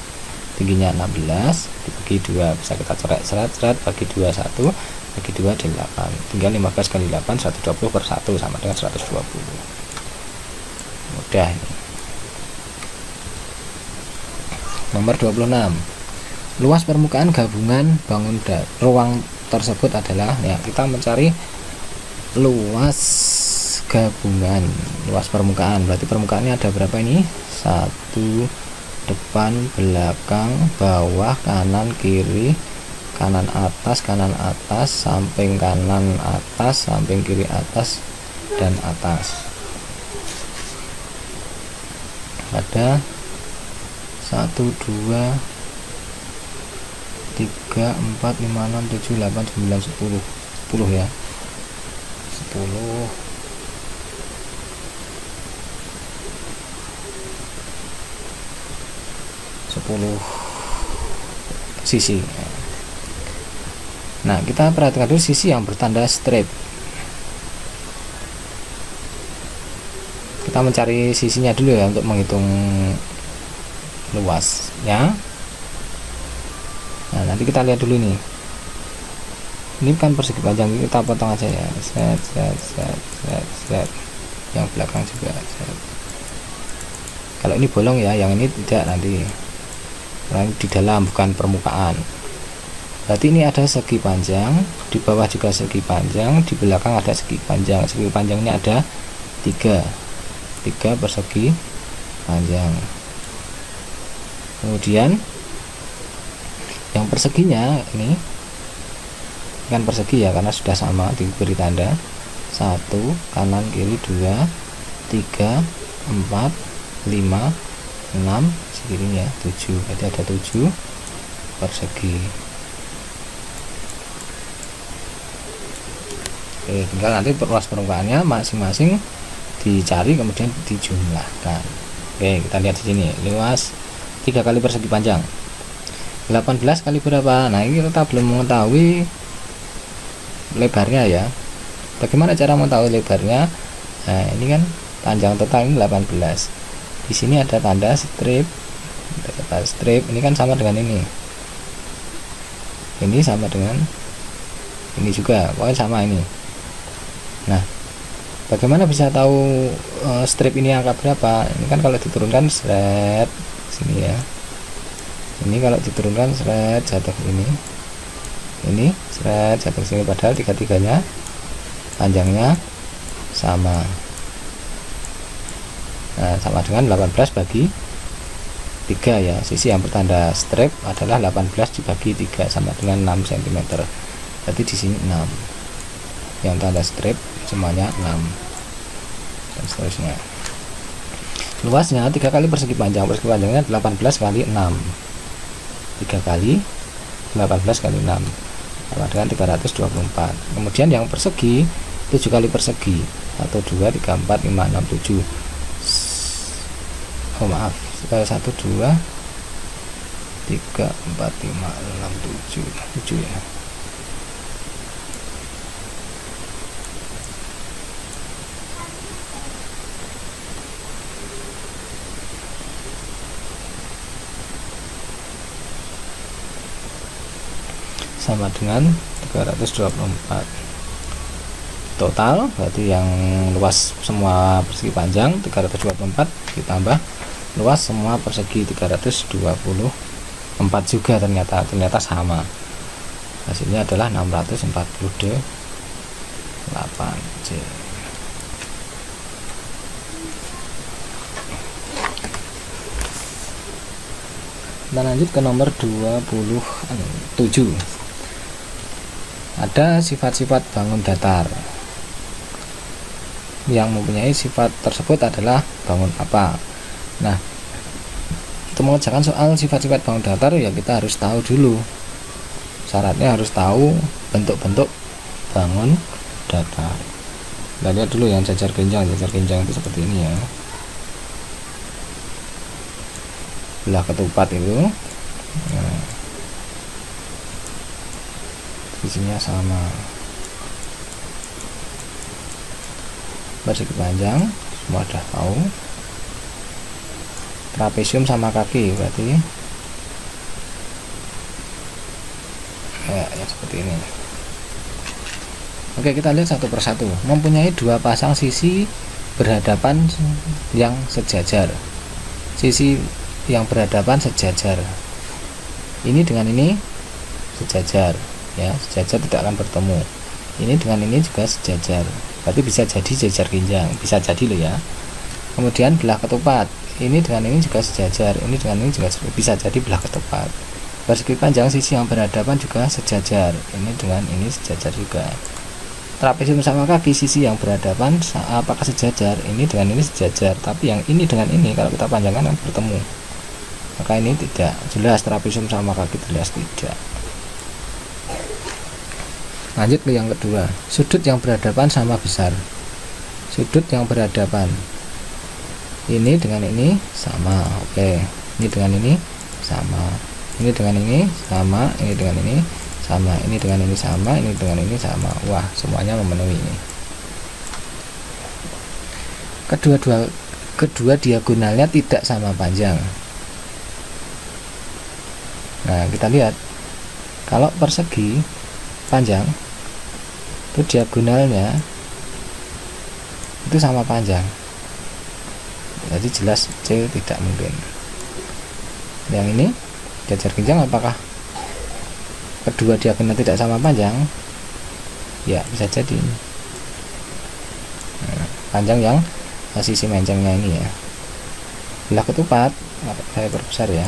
tingginya 16 dibagi 2, bisa kita coret bagi 2 1, bagi 2 8. Tinggal 15 kali 8 120/1 sama dengan 120. Mudah ini. Nomor 26. Luas permukaan gabungan bangun ruang tersebut adalah, ya kita mencari luas gabungan, luas permukaan. Berarti permukaannya ada berapa ini? 1, depan, belakang, bawah, kanan, kiri, kanan atas, samping kanan atas, samping kiri atas, dan atas. Ada 1, 2, 3, 4, 5, 6, 7, 8, 9, 10 ya, 10 sisi. Nah, kita perhatikan dulu sisi yang bertanda strip. Kita mencari sisinya dulu ya untuk menghitung luasnya. Nah, nanti kita lihat dulu nih. Ini kan persegi panjang, kita potong aja ya. Set. Yang belakang juga set. Kalau ini bolong ya, yang ini tidak nanti. Nah, di dalam bukan permukaan. Berarti ini ada segi panjang, di bawah juga segi panjang, di belakang ada segi panjang. Segi panjangnya ada 3 persegi panjang. Kemudian yang perseginya ini kan persegi ya, karena sudah sama diberi tanda 1 kanan kiri, 2, 3, 4, 5, 6 segininya 7. Berarti ada 7 persegi. Oke, tinggal nanti luas permukaannya masing-masing dicari kemudian dijumlahkan. Oke, kita lihat di sini luas 3 kali persegi panjang 18 kali berapa. Nah, ini kita belum mengetahui lebarnya ya. Bagaimana cara mengetahui lebarnya? Nah, ini kan panjang total ini 18. Di sini ada tanda strip. Ini kan sama dengan ini. Ini sama dengan ini juga, pokoknya sama ini. Nah, bagaimana bisa tahu strip ini angka berapa? Ini kan kalau diturunkan seret sini ya. Ini kalau diturunkan seret jatuh ini. Ini seret jatuh sini, padahal tiga-tiganya panjangnya sama. Nah, sama dengan 18 bagi 3 ya. Sisi yang bertanda strip adalah 18 dibagi 3 sama dengan 6 cm. Berarti di sini 6. Yang tanda strip semuanya 6. Dan seterusnya. Luasnya 3 kali persegi panjang. Persegi panjangnya 18 kali 6. 3 kali 18 kali 6 sama dengan 324. Kemudian yang persegi 7 kali persegi. 1, 2, 3, 4, 5, 6, 7. Oh maaf, 1, 2, 3, 4, 5, 6, 7 ya. Sama dengan 324 total. Berarti yang luas semua persegi panjang 324 ditambah luas semua persegi 324 juga ternyata sama. Hasilnya adalah 648C. Kita lanjut ke nomor 27. Ada sifat-sifat bangun datar. Yang mempunyai sifat tersebut adalah bangun apa? Nah, untuk mengerjakan soal sifat-sifat bangun datar ya kita harus tahu dulu. Syaratnya harus tahu bentuk-bentuk bangun datar. Kita lihat dulu yang jajar genjang. Jajar genjang itu seperti ini ya. Belah ketupat itu. Nah, sisinya sama. Persegi panjang semua sudah tahu. Trapesium sama kaki berarti ya seperti ini. Oke, kita lihat satu persatu. Mempunyai 2 pasang sisi berhadapan yang sejajar. Sisi yang berhadapan sejajar. Ini dengan ini sejajar ya, sejajar tidak akan bertemu. Ini dengan ini juga sejajar. Berarti bisa jadi jajar ginjang, bisa jadi loh ya. Kemudian belah ketupat ini dengan ini juga sejajar, ini dengan ini juga bisa jadi belah ketupat. Persegi panjang sisi yang berhadapan juga sejajar, ini dengan ini sejajar juga. Trapesium sama kaki sisi yang berhadapan apakah sejajar? Ini dengan ini sejajar, tapi yang ini dengan ini kalau kita panjangkan kan bertemu, maka ini tidak jelas. Trapesium sama kaki jelas tidak. Lanjut ke yang kedua, sudut yang berhadapan sama besar. Sudut yang berhadapan, ini dengan ini sama, oke. Ini dengan ini sama, ini dengan ini sama, ini dengan ini sama, ini dengan ini sama, ini dengan ini sama. Wah, semuanya memenuhi ini. Kedua diagonalnya tidak sama panjang. Nah, kita lihat kalau persegi panjang itu diagonalnya itu sama panjang, jadi jelas C tidak mungkin. Yang ini jajar genjang, apakah kedua diagonal tidak sama panjang? Ya, bisa jadi. Nah, panjang yang sisi mencengnya ini ya. Belah ketupat, saya perbesar ya.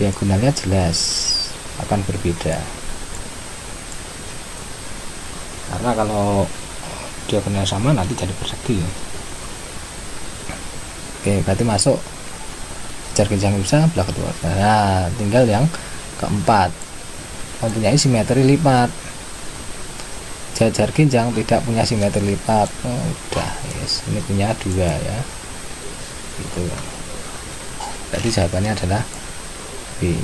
Diagonalnya jelas akan berbeda, karena kalau diagonal sama nanti jadi persegi. Oke, berarti masuk jajar genjang bisa, belah ketupat. Nah, tinggal yang keempat, mempunyai simetri lipat. Jajar genjang tidak punya simetri lipat. Udah, yes. Ini punya dua ya, gitu. Jadi jawabannya adalah B.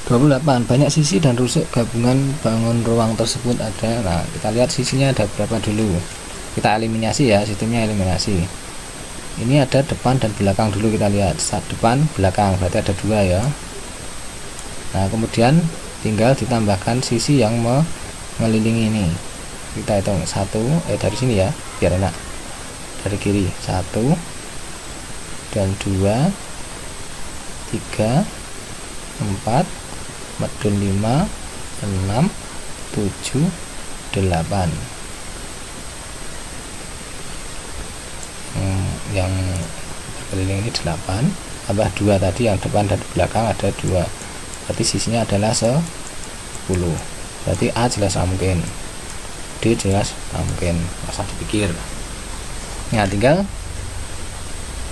28. Banyak sisi dan rusuk gabungan bangun ruang tersebut ada. Nah, kita lihat sisinya ada berapa dulu. Kita eliminasi ya, sistemnya eliminasi. Ini ada depan dan belakang dulu, kita lihat. Depan, belakang, berarti ada dua ya. Nah, kemudian tinggal ditambahkan sisi yang mengelilingi ini. Kita hitung dari sini ya, biar enak. Dari kiri, 1 dan 2, 3, 4, medun 5, 6, 7, 8. Yang berkeliling ini 8, tambah 2 tadi yang depan dan belakang ada 2, berarti sisinya adalah 10. Berarti A jelas mungkin, D jelas mungkin, nggak usah dipikir. Nah, tinggal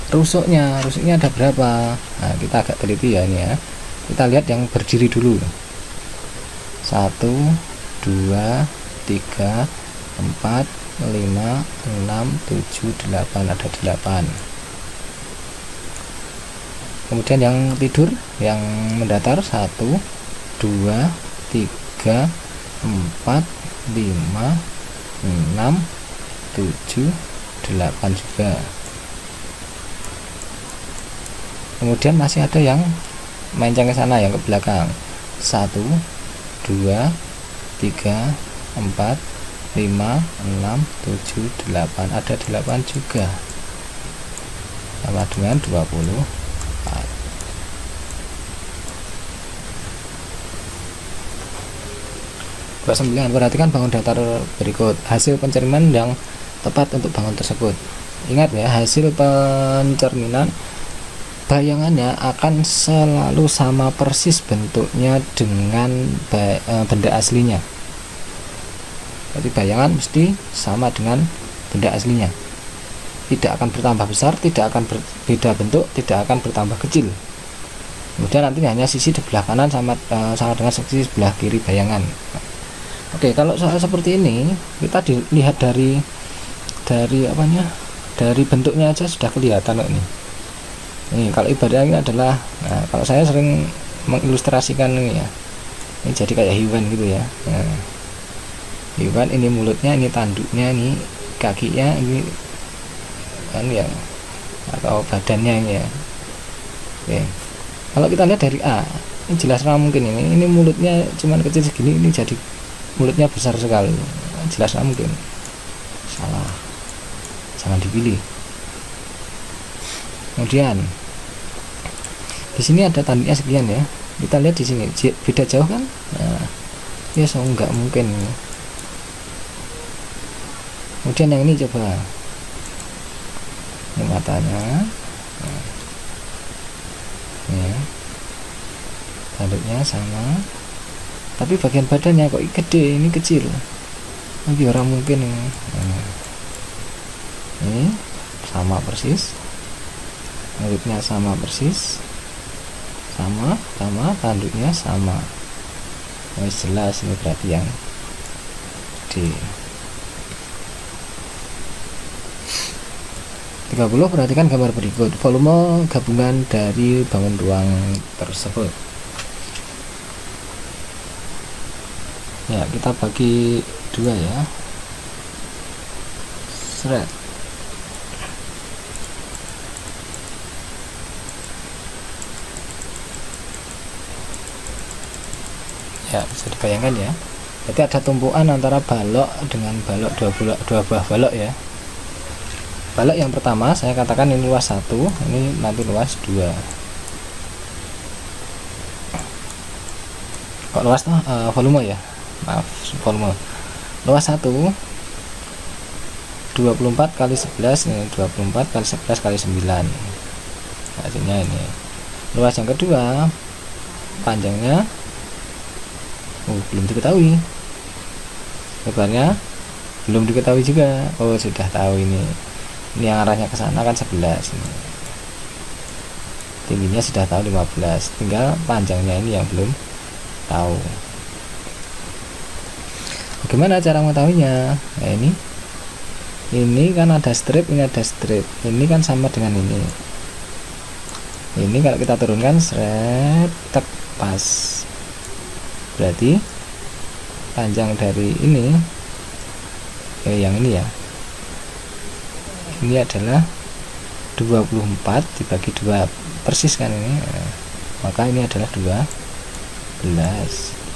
rusuknya ada berapa. Nah, kita agak teliti ya ini ya. Kita lihat yang berdiri dulu. 1, 2, 3, 4, 5, 6, 7, 8, ada 8. Kemudian yang tidur, yang mendatar 1, 2, 3, 4, 5, 6, 7, 8 juga. Kemudian masih ada yang menceng ke sana, yang ke belakang. 1, 2, 3, 4, 5, 6, 7, 8, ada 8 juga, sama dengan 24. 29. Perhatikan bangun datar berikut. Hasil pencerminan yang tepat untuk bangun tersebut. Ingat ya, hasil pencerminan bayangannya akan selalu sama persis bentuknya dengan benda aslinya. Jadi bayangan mesti sama dengan benda aslinya, tidak akan bertambah besar, tidak akan berbeda bentuk, tidak akan bertambah kecil. Kemudian nanti hanya sisi di belah kanan sama dengan sisi sebelah kiri bayangan. Oke, kalau soal seperti ini kita dilihat dari bentuknya aja sudah kelihatan kok ini. Ini kalau ibadah ini adalah, nah, kalau saya sering mengilustrasikan ini ya, ini jadi kayak hewan gitu ya. Nah, hewan, ini mulutnya, ini tanduknya, ini kakinya, ini kan ya, atau badannya ini ya. Oke, kalau kita lihat dari A, ini jelas mungkin ini mulutnya cuman kecil segini, ini jadi mulutnya besar sekali, jelas mungkin. Salah, jangan dipilih. Kemudian di sini ada tanduknya sekian ya, kita lihat di sini beda jauh kan. Nah, ya so nggak mungkin. Kemudian yang ini coba, ini matanya, ya, tanduknya sama, tapi bagian badannya kok gede, ini kecil, ini orang mungkin ini. Ini sama persis, tanduknya sama persis, sama tanduknya sama. Jelas ini berarti yang D. 30. Perhatikan gambar berikut, volume gabungan dari bangun ruang tersebut. Ya, kita bagi dua ya. Seret. Ya, bisa dibayangkan ya. Jadi ada tumpuan antara balok dengan balok, dua buah balok ya. Balok yang pertama saya katakan ini luas 1, ini nanti luas 2. Kok luas tuh? Volume ya, maaf, volume. Luas 1 24 kali 11, ini 24 kali 11 kali 9, hasilnya ini. Luas yang kedua, panjangnya belum diketahui, lebarnya belum diketahui juga. Oh, sudah tahu ini yang arahnya ke sana kan 11, ini tingginya sudah tahu 15, tinggal panjangnya ini yang belum tahu. Bagaimana cara mengetahuinya? Nah, ini kan ada strip, ini ada strip, ini kan sama dengan ini. Ini kalau kita turunkan seret, tek, pas. Berarti panjang dari ini yang ini ya, ini adalah 24 dibagi 2 persis kan ini, maka ini adalah 12,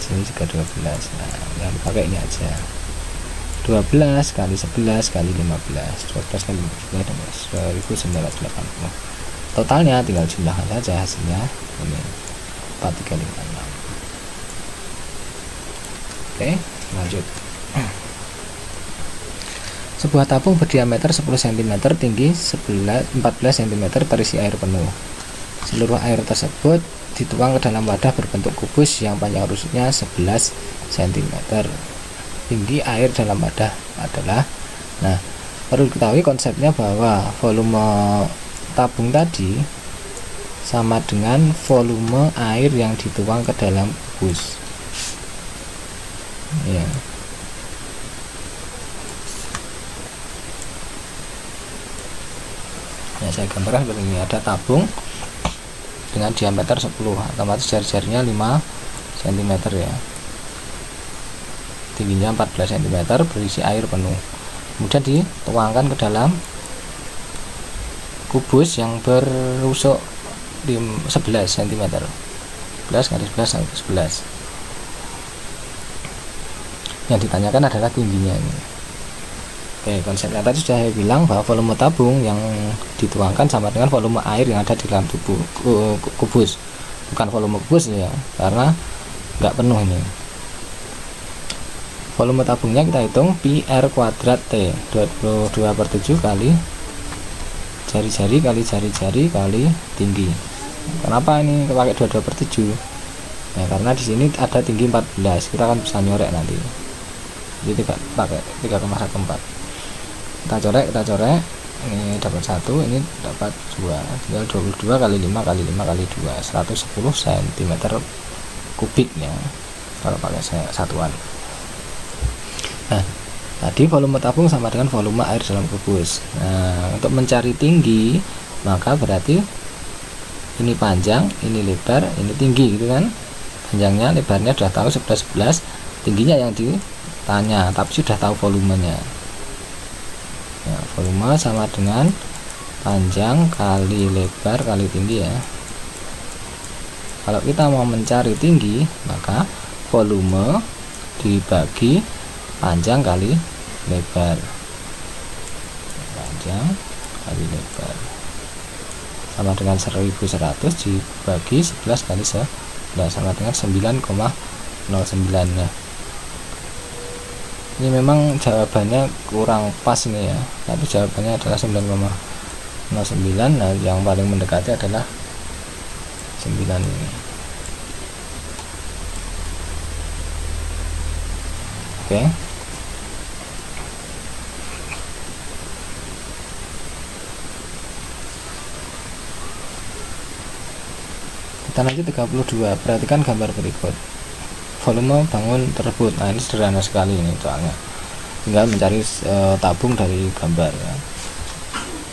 sini juga 12. Nah, yang dipakai ini aja, 12 kali 11 kali 15, 12 kali 15, 1980. Totalnya tinggal jumlahkan saja, hasilnya ini 4356. Oke, lanjut. Sebuah tabung berdiameter 10 cm, tinggi 14 cm, terisi air penuh. Seluruh air tersebut dituang ke dalam wadah berbentuk kubus yang panjang rusuknya 11 cm. Tinggi air dalam wadah adalah, nah, perlu diketahui konsepnya bahwa volume tabung tadi sama dengan volume air yang dituang ke dalam kubus. Ya. Ya, saya gambarkan seperti ini. Ada tabung dengan diameter 10, otomatis jari-jarinya 5 cm ya, tingginya 14 cm, berisi air penuh. Kemudian dituangkan ke dalam kubus yang berusuk di 11 cm, 11 kali 11 sampai 11. Yang ditanyakan adalah tingginya ini. Oke, konsepnya tadi sudah saya bilang bahwa volume tabung yang dituangkan sama dengan volume air yang ada di dalam tubuh kubus, bukan volume kubus ya, karena nggak penuh ini. Volume tabungnya kita hitung pi r kuadrat T, 22/7 kali jari-jari kali jari-jari kali tinggi. Kenapa ini pakai 22/7? Ya, karena di sini ada tinggi 14, kita akan bisa nyorek nanti. Jadi tidak pakai 3,14. Kita corek, ini dapat 1, ini dapat 2, tinggal 22 kali 5 kali 5 kali 2, 110 cm kubik ya, kalau pakai satuan. Nah, tadi volume tabung sama dengan volume air dalam kubus. Nah, untuk mencari tinggi, maka berarti ini panjang, ini lebar, ini tinggi gitu kan. Panjangnya, lebarnya sudah tahu 11, tingginya yang ditanya, tapi sudah tahu volumenya. Ya, volume sama dengan panjang kali lebar kali tinggi ya. Kalau kita mau mencari tinggi, maka volume dibagi panjang kali lebar, panjang kali lebar sama dengan 1100 dibagi 11 kali 11 sama dengan 9,09 ya. Ini memang jawabannya kurang pas ini ya, tapi jawabannya adalah 9,09. Nah, yang paling mendekati adalah 9 ini. Oke. Kita lanjut 32. Perhatikan gambar berikut. Volume bangun tersebut. Nah, ini sederhana sekali ini soalnya. Tinggal mencari tabung dari gambar ya.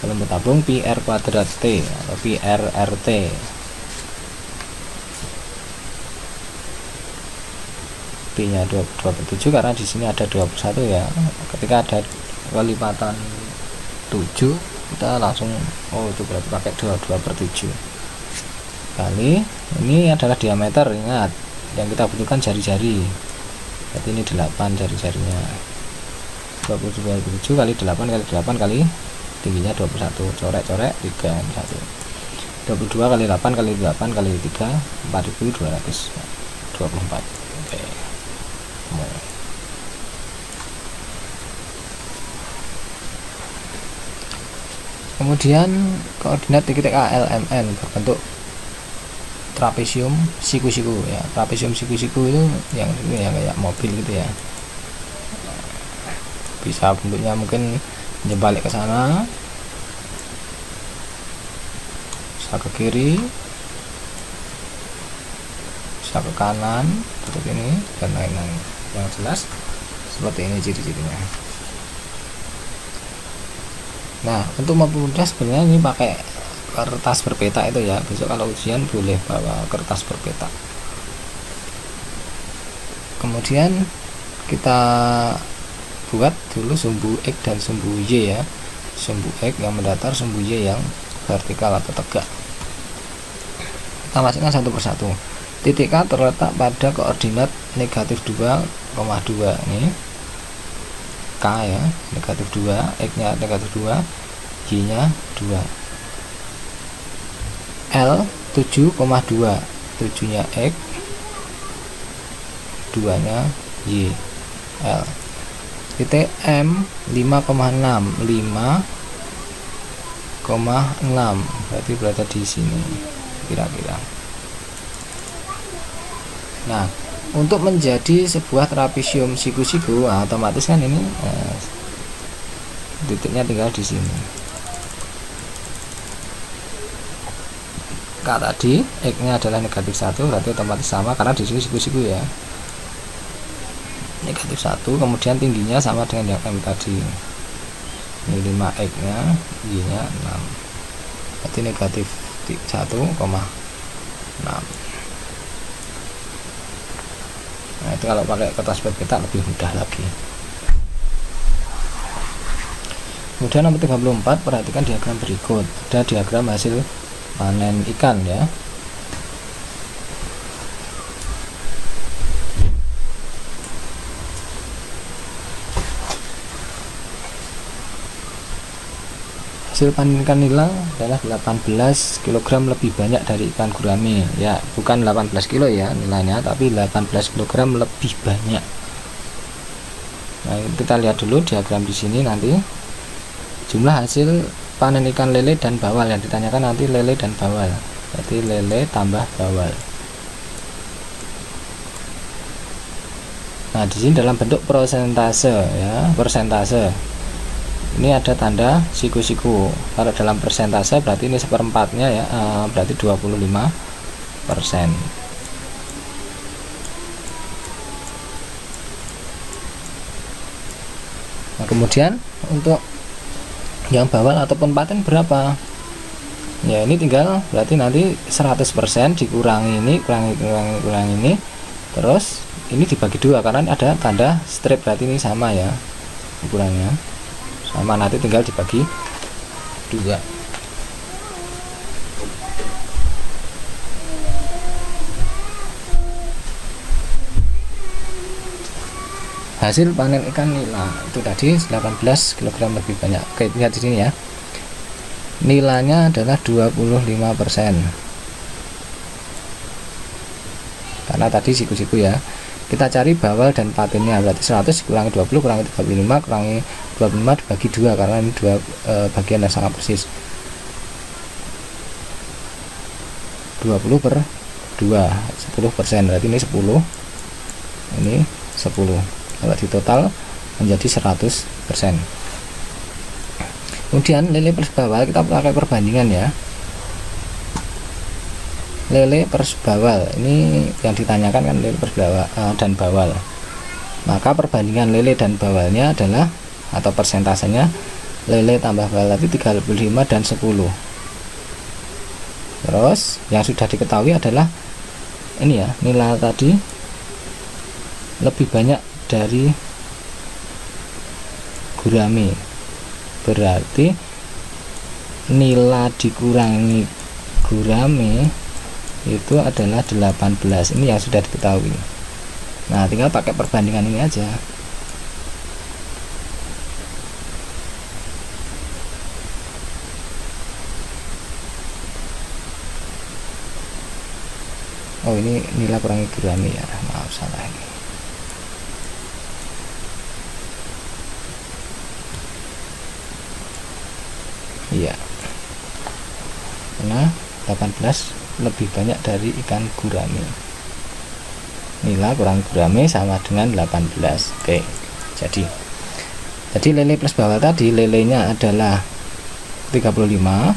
Volume tabung PR kuadrat T atau PRRT. P-nya 27 karena di sini ada 21 ya. Ketika ada kelipatan 7, kita langsung itu berarti pakai 22/7 kali. Ini adalah diameter, ingat. Yang kita butuhkan jari-jari. Berarti ini 8 jari-jarinya. 27 kali 8 kali 8 kali tingginya 21. Corek-corek 3 1. 22 kali 8 kali 8 kali 3 4224. Oke. Kemudian koordinat titik ALMN berbentuk trapesium siku-siku ya. Trapesium siku-siku itu yang ini ya, kayak mobil gitu ya. Bisa bentuknya mungkin menjebalik ke sana, bisa ke kiri, bisa ke kanan seperti ini dan lain-lain. Yang jelas seperti ini ciri-cirinya. Nah, untuk mempermudah sebenarnya ini pakai kertas berpeta itu ya. Besok kalau ujian boleh bawa kertas berpeta. Kemudian kita buat dulu sumbu X dan sumbu Y ya. Sumbu X yang mendatar, sumbu Y yang vertikal atau tegak. Kita masukkan satu persatu. Titik K terletak pada koordinat negatif 2,2 ini. K ya, negatif 2, X nya negatif 2, Y nya 2. L 7,2, 7 nya X, 2 nya Y. L. Titik M 5,6, 5,6 berarti berada di sini kira-kira. Nah, untuk menjadi sebuah trapesium siku-siku, otomatis kan ini titiknya tinggal di sini. K tadi X nya adalah negatif 1, berarti otomatis sama karena di sini siku-siku ya. Negatif 1, kemudian tingginya sama dengan yang M tadi. Ini 5X nya, Y nya 6. Berarti negatif 1,6. Nah, itu kalau pakai kertas berpeta lebih mudah lagi. Kemudian nomor 34, perhatikan diagram berikut. Ada diagram hasil panen ikan ya. Hasil panen ikan nila adalah 18 kg lebih banyak dari ikan gurame ya, bukan 18 kilo ya nilainya, tapi 18 kg lebih banyak. Nah, kita lihat dulu diagram di sini nanti. Jumlah hasil panen ikan lele dan bawal yang ditanyakan nanti lele dan bawal. Berarti lele tambah bawal. Nah, di sini dalam bentuk persentase ya, persentase. Ini ada tanda siku-siku. Kalau dalam persentase berarti ini seperempatnya ya, berarti 25%. Nah, kemudian untuk yang bawal ataupun paten berapa? Ya, ini tinggal berarti nanti 100% dikurangi ini, kurangi ini. Terus ini dibagi 2 karena ada tanda strip, berarti ini sama ya ukurannya. Sama, nanti tinggal dibagi 2. Hasil panen ikan nila itu tadi 18 kg lebih banyak. Oke, lihat di sini ya. Nilainya adalah 25%. Karena tadi siku-siku ya. kita cari bawal dan patinnya. Berarti 100 dikurangi 20 kurangi 35 kurangi 25 dibagi 2, karena ini dua bagian yang sangat persis. 20 per 2 10%, berarti ini 10, ini 10. Kalau di total menjadi 100%. Kemudian lele plus bawal kita pakai perbandingan ya. Lele per bawal ini yang ditanyakan kan lele per bawal dan bawal, maka perbandingan lele dan bawalnya adalah atau persentasenya lele tambah bawal tadi 35 dan 10. Terus yang sudah diketahui adalah ini ya, nilai tadi lebih banyak dari gurame, berarti nilai dikurangi gurame itu adalah 18. Ini yang sudah diketahui. Nah, tinggal pakai perbandingan ini aja. Oh, ini nilai kurangi gurame ya, maaf salah ini. Iya, karena 18 lebih banyak dari ikan gurame. Nilai kurang gurame sama dengan 18. Oke, jadi lele plus bawal tadi, lelenya adalah 35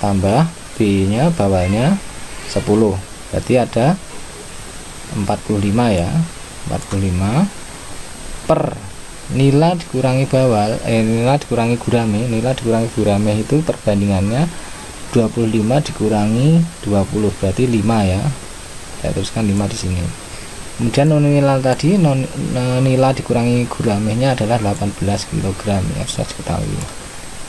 tambah B nya bawalnya 10, berarti ada 45 ya, 45 per nilai dikurangi bawal, nilai dikurangi gurame. Nilai dikurangi gurame itu perbandingannya 25 dikurangi 20, berarti 5 ya. Saya tuliskan 5 di sini. Kemudian nilai tadi nilai dikurangi guramenya adalah 18 kg ya, sudah diketahui.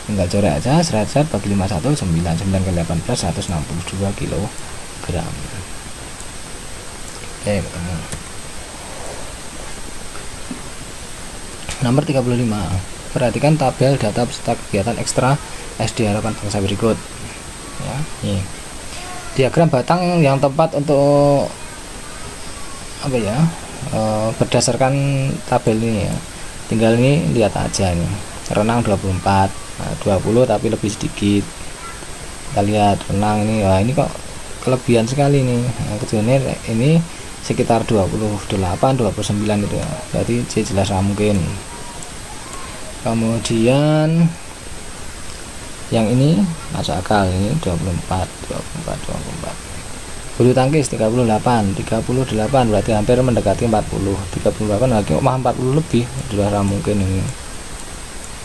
Tinggal coret aja, seret-seret bagi 51, 9 kali 18 162 kg. Oke, ketemu. Nomor 35. Perhatikan tabel data peserta kegiatan ekstra SD Harapan Bangsa berikut. Ya, nih diagram batang yang tepat untuk apa ya, berdasarkan tabel ini ya. Tinggal ini lihat aja nih, renang 24, 20 tapi lebih sedikit. Kita lihat renang ini, wah ini kok kelebihan sekali nih. Nah, kecilnya ini sekitar 28, 29 gitu ya, berarti C jelas mungkin. Kemudian yang ini masuk akal, ini 24. Bulu tangkis 38, berarti hampir mendekati 40. 38 lagi mah 40 lebih, sudah mungkin ini.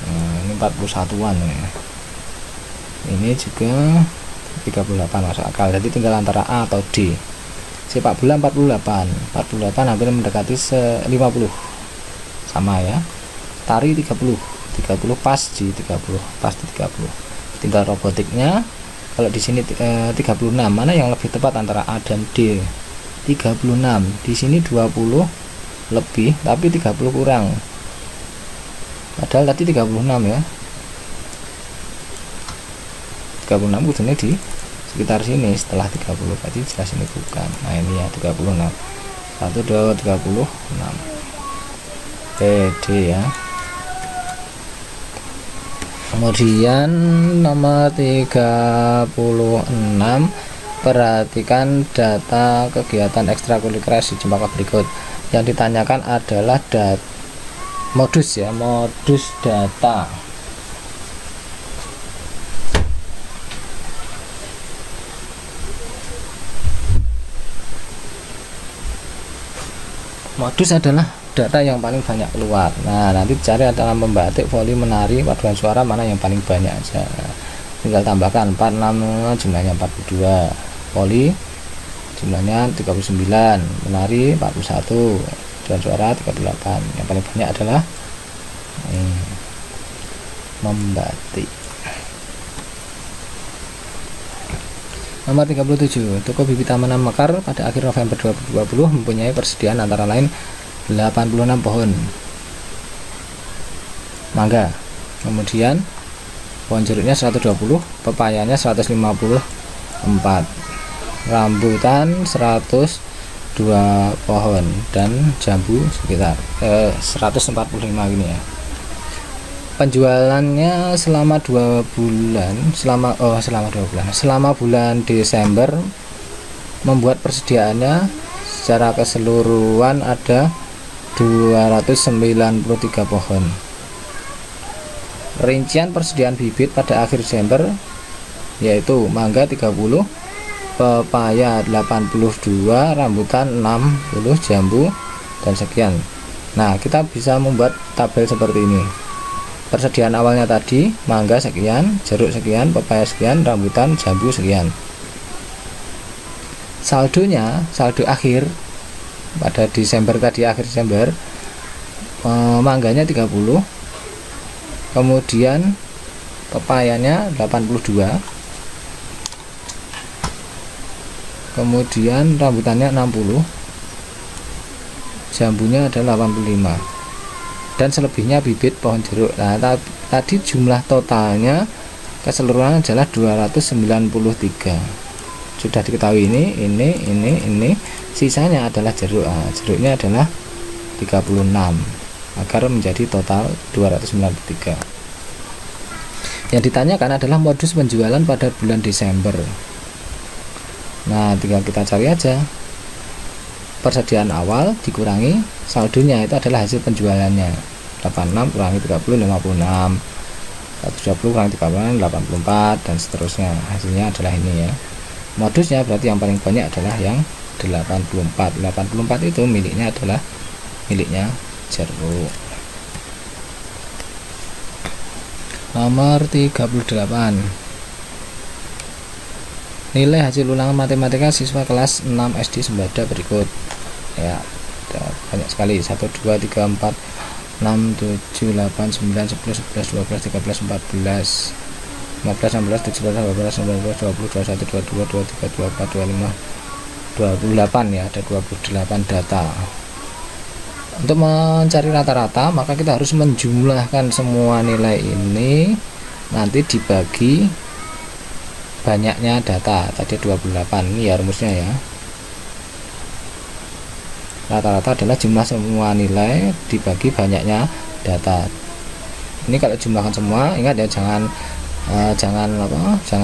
Nah, ini 41-an ini. Ini juga 38 masuk akal. Jadi tinggal antara A atau D. Sepak bola 48 hampir mendekati 50. Sama ya. Tari 30 pas di 30, pas di 30. Tinggal robotiknya. Kalau di sini 36, mana yang lebih tepat antara A dan D? 36. Di sini 20 lebih tapi 30 kurang. Padahal tadi 36 ya. 36 kudune di sekitar sini setelah 30, berarti jelas ini bukan. Nah, ini ya 36. 1 2 36. D ya. Kemudian nomor 36, perhatikan data kegiatan ekstrakurikuler di Cempaka berikut. Yang ditanyakan adalah modus ya, modus data. Modus adalah data yang paling banyak keluar. Nah, nanti cari adalah membatik, voli, menari, paduan suara mana yang paling banyak aja. Tinggal tambahkan 46, jumlahnya 42. Voli jumlahnya 39, menari 41, paduan suara 38. Yang paling banyak adalah membatik. Nomor 37, toko bibit tanaman mekar pada akhir November 2020 mempunyai persediaan antara lain 86 pohon mangga, kemudian pohon jeruknya 120, pepayanya 154, rambutan 120, 2 pohon dan jambu sekitar 145 gini ya. Penjualannya selama 2 bulan, selama bulan Desember membuat persediaannya secara keseluruhan ada 293 pohon. Rincian persediaan bibit pada akhir Desember yaitu mangga 30, pepaya 82, rambutan 60, jambu dan sekian. Nah, kita bisa membuat tabel seperti ini. Persediaan awalnya tadi mangga sekian, jeruk sekian, pepaya sekian, rambutan, jambu sekian. Saldonya, saldo akhir pada Desember tadi, akhir Desember, mangganya 30, kemudian pepayanya 82, kemudian rambutannya 60, jambunya ada 85, dan selebihnya bibit pohon jeruk. Nah, tadi jumlah totalnya keseluruhan adalah 293. Sudah diketahui ini, sisanya adalah jeruk. Nah, jeruknya adalah 36 agar menjadi total 293. Yang ditanyakan adalah modus penjualan pada bulan Desember. Nah, tinggal kita cari aja. Persediaan awal dikurangi saldonya, itu adalah hasil penjualannya. 86 kurangi 30, 56. 120 kurangi 36, 84, dan seterusnya. Hasilnya adalah ini ya. Modusnya berarti yang paling banyak adalah yang 84. 84 itu miliknya adalah miliknya jeruk. Nomor 38. Nilai hasil ulangan matematika siswa kelas 6 SD Sembada berikut. Ya, banyak sekali. 1 2 3 4 6 7 8 9 10 11 12 13 14 15 16 17 18 19 20 21 22 23 24 25 28 ya, ada 28 data. Untuk mencari rata-rata maka kita harus menjumlahkan semua nilai ini, nanti dibagi banyaknya data. Tadi 28, ini ya rumusnya ya. Rata-rata adalah jumlah semua nilai dibagi banyaknya data. Ini kalau jumlahkan semua, ingat ya, jangan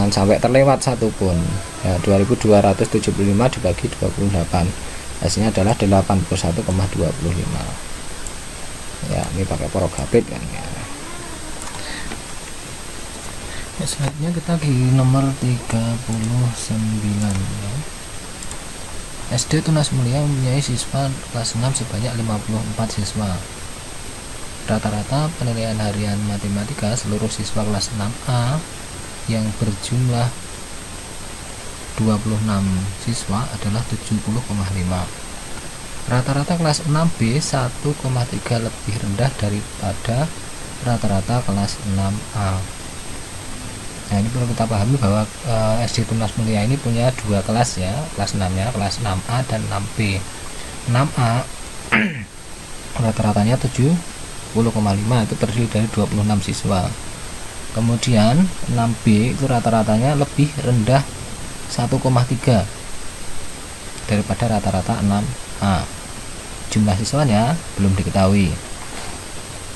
sampai terlewat satu pun ya. 2275 dibagi 28, hasilnya adalah 81,25 ya. Ini pakai porogapit kan ya. Selanjutnya kita di nomor 39 ya. SD Tunas Mulia mempunyai siswa kelas 6 sebanyak 54 siswa. Rata-rata penilaian harian matematika seluruh siswa kelas 6A yang berjumlah 26 siswa adalah 70,5. Rata-rata kelas 6B 1,3 lebih rendah daripada rata-rata kelas 6A. Nah, ini perlu kita pahami bahwa SD Tunas Mulia ini punya dua kelas ya, kelas 6 nya, kelas 6A dan 6B. 6A rata-ratanya 70,5, itu terdiri dari 26 siswa. Kemudian 6B itu rata-ratanya lebih rendah 1,3 daripada rata-rata 6A. Jumlah siswanya belum diketahui.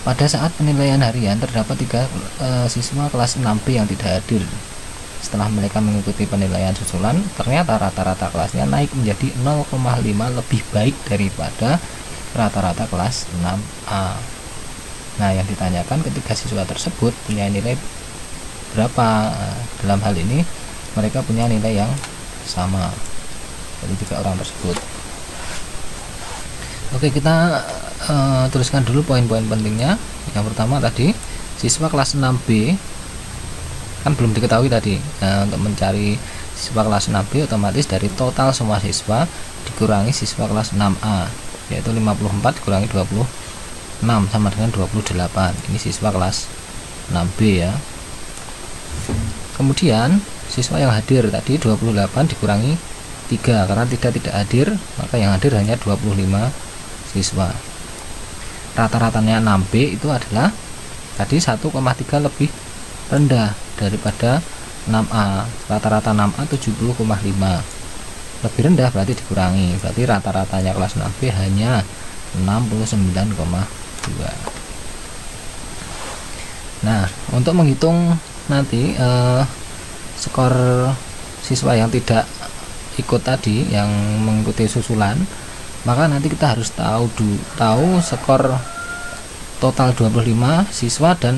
Pada saat penilaian harian terdapat 3 siswa kelas 6B yang tidak hadir. Setelah mereka mengikuti penilaian susulan, ternyata rata-rata kelasnya naik menjadi 0,5 lebih baik daripada rata-rata kelas 6A. Nah, yang ditanyakan ketiga siswa tersebut punya nilai berapa? Dalam hal ini mereka punya nilai yang sama, jadi 3 orang tersebut. Oke, kita tuliskan dulu poin-poin pentingnya. Yang pertama tadi, siswa kelas 6B kan belum diketahui tadi. Nah, untuk mencari siswa kelas 6B otomatis dari total semua siswa dikurangi siswa kelas 6A, yaitu 54 dikurangi 26 sama dengan 28. Ini siswa kelas 6B ya. Kemudian siswa yang hadir tadi 28 dikurangi 3, karena tidak hadir maka yang hadir hanya 25 siswa. Rata-ratanya 6B itu adalah tadi 1,3 lebih rendah daripada 6A. Rata-rata 6A 70,5. lebih rendah berarti dikurangi, berarti rata-ratanya kelas 6B hanya 69,2. Nah, untuk menghitung nanti skor siswa yang tidak ikut tadi, yang mengikuti susulan, maka nanti kita harus tahu skor total 25 siswa dan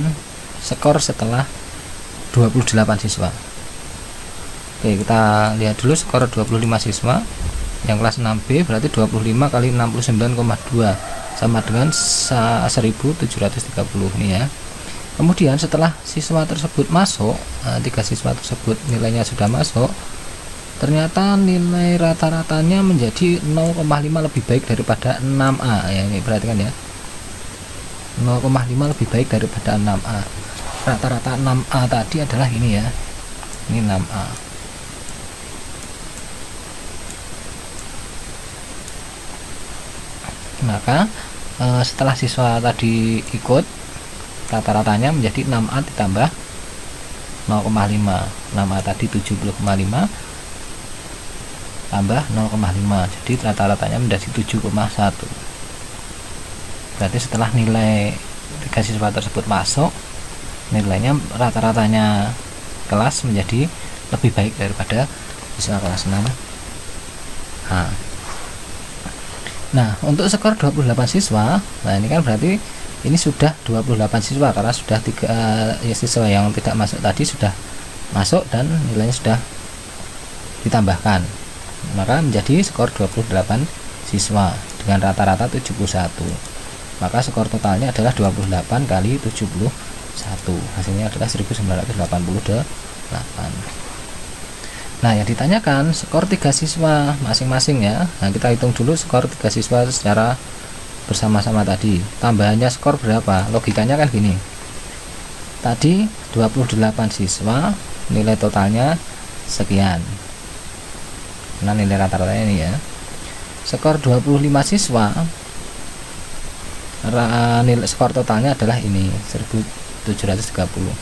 skor setelah 28 siswa. Oke, kita lihat dulu skor 25 siswa yang kelas 6B, berarti 25 kali 69,2 sama dengan 1730 nih ya. Kemudian setelah siswa tersebut masuk, 3 siswa tersebut nilainya sudah masuk, ternyata nilai rata-ratanya menjadi 0,5 lebih baik daripada 6A ya. Ini perhatikan ya, 0,5 lebih baik daripada 6A. Rata-rata 6A tadi adalah ini ya, ini 6A. Maka setelah siswa tadi ikut, rata-ratanya menjadi 6A ditambah 0,5. 6A tadi 70,5 tambah 0,5, jadi rata-ratanya menjadi 7,1. Berarti setelah nilai 3 siswa tersebut masuk, nilainya rata-ratanya kelas menjadi lebih baik daripada siswa kelas 6A. Nah, untuk skor 28 siswa, nah ini kan berarti ini sudah 28 siswa karena sudah 3 siswa yang tidak masuk tadi sudah masuk dan nilainya sudah ditambahkan, maka menjadi skor 28 siswa dengan rata-rata 71. Maka skor totalnya adalah 28 kali 71, hasilnya adalah 1988. Nah, yang ditanyakan skor 3 siswa masing-masing ya. Nah, kita hitung dulu skor 3 siswa secara bersama-sama tadi. Tambahannya skor berapa? Logikanya kan gini. Tadi 28 siswa, nilai totalnya sekian. Nah, nilai rata-ratanya ini ya. Skor 25 siswa, nilai skor totalnya adalah ini, 1730.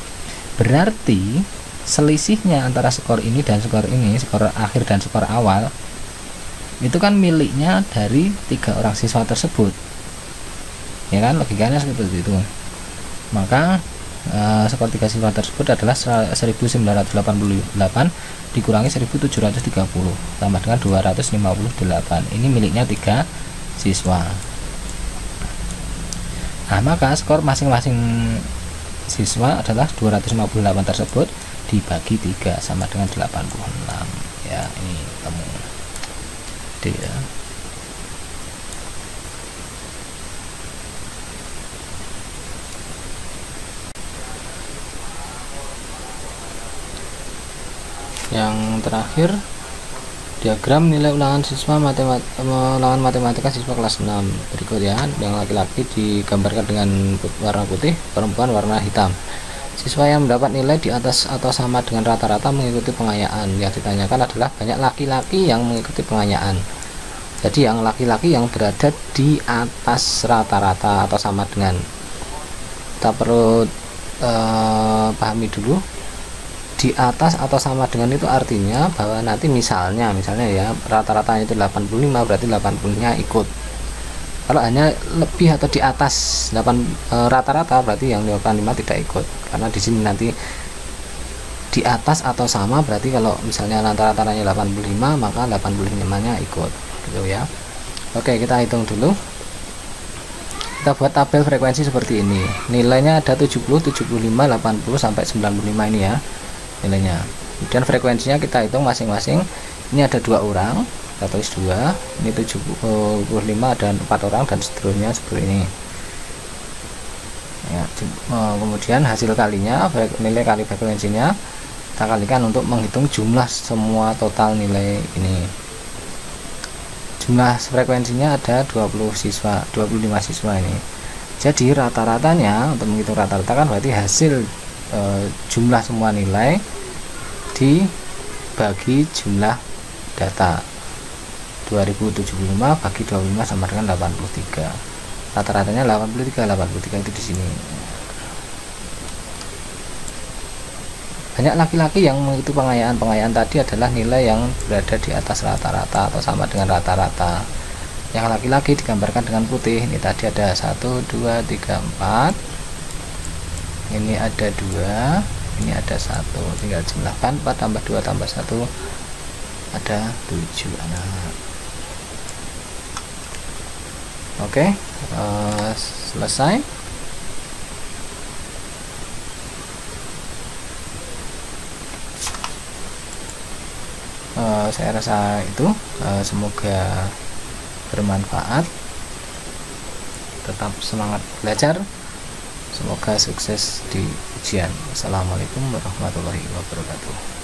Berarti selisihnya antara skor ini dan skor ini, skor akhir dan skor awal, itu kan miliknya dari 3 orang siswa tersebut ya kan, logikanya seperti itu. Maka skor 3 siswa tersebut adalah 1988 dikurangi 1730 tambah dengan 258, ini miliknya 3 siswa. Nah, maka skor masing-masing siswa adalah 258 tersebut dibagi 3 sama dengan 86 ya. Ini kamu D ya. Yang terakhir, diagram nilai ulangan siswa matematika siswa kelas 6 berikut ya. Yang laki-laki digambarkan dengan warna putih, perempuan warna hitam. Siswa yang mendapat nilai di atas atau sama dengan rata-rata mengikuti pengayaan. Yang ditanyakan adalah banyak laki-laki yang mengikuti pengayaan. Jadi yang laki-laki yang berada di atas rata-rata atau sama dengan. Kita perlu pahami dulu, di atas atau sama dengan itu artinya bahwa nanti misalnya ya rata-ratanya itu 85, berarti 80-nya ikut. Kalau hanya lebih atau di atas rata-rata, berarti yang 85 tidak ikut. Karena di sini nanti di atas atau sama, berarti kalau misalnya rata-ratanya 85, maka 85-nya ikut, gitu ya. Oke, kita hitung dulu. Kita buat tabel frekuensi seperti ini. Nilainya ada 70, 75, 80 sampai 95 ini ya nilainya. Kemudian frekuensinya kita hitung masing-masing. Ini ada 2 orang, kita tulis 2, ini 75 dan 4 orang dan seterusnya seperti ini ya. Kemudian hasil kalinya, nilai kali frekuensinya kita kalikan untuk menghitung jumlah semua total nilai ini. Jumlah frekuensinya ada 25 siswa ini. Jadi rata-ratanya, untuk menghitung rata-rata kan berarti hasil jumlah semua nilai dibagi jumlah data. 2075 bagi 25 sama dengan 83. Rata-ratanya 83 itu di sini. Banyak laki-laki yang mengikuti pengayaan tadi adalah nilai yang berada di atas rata-rata atau sama dengan rata-rata. Yang laki-laki digambarkan dengan putih. Ini tadi ada 1 2 3 4, ini ada 2, ini ada 1, tinggal jumlahkan 4 tambah 2 tambah 1 ada 7 anak. Oke, selesai. Saya rasa itu, semoga bermanfaat. Tetap semangat belajar, semoga sukses di ujian. Assalamualaikum warahmatullahi wabarakatuh.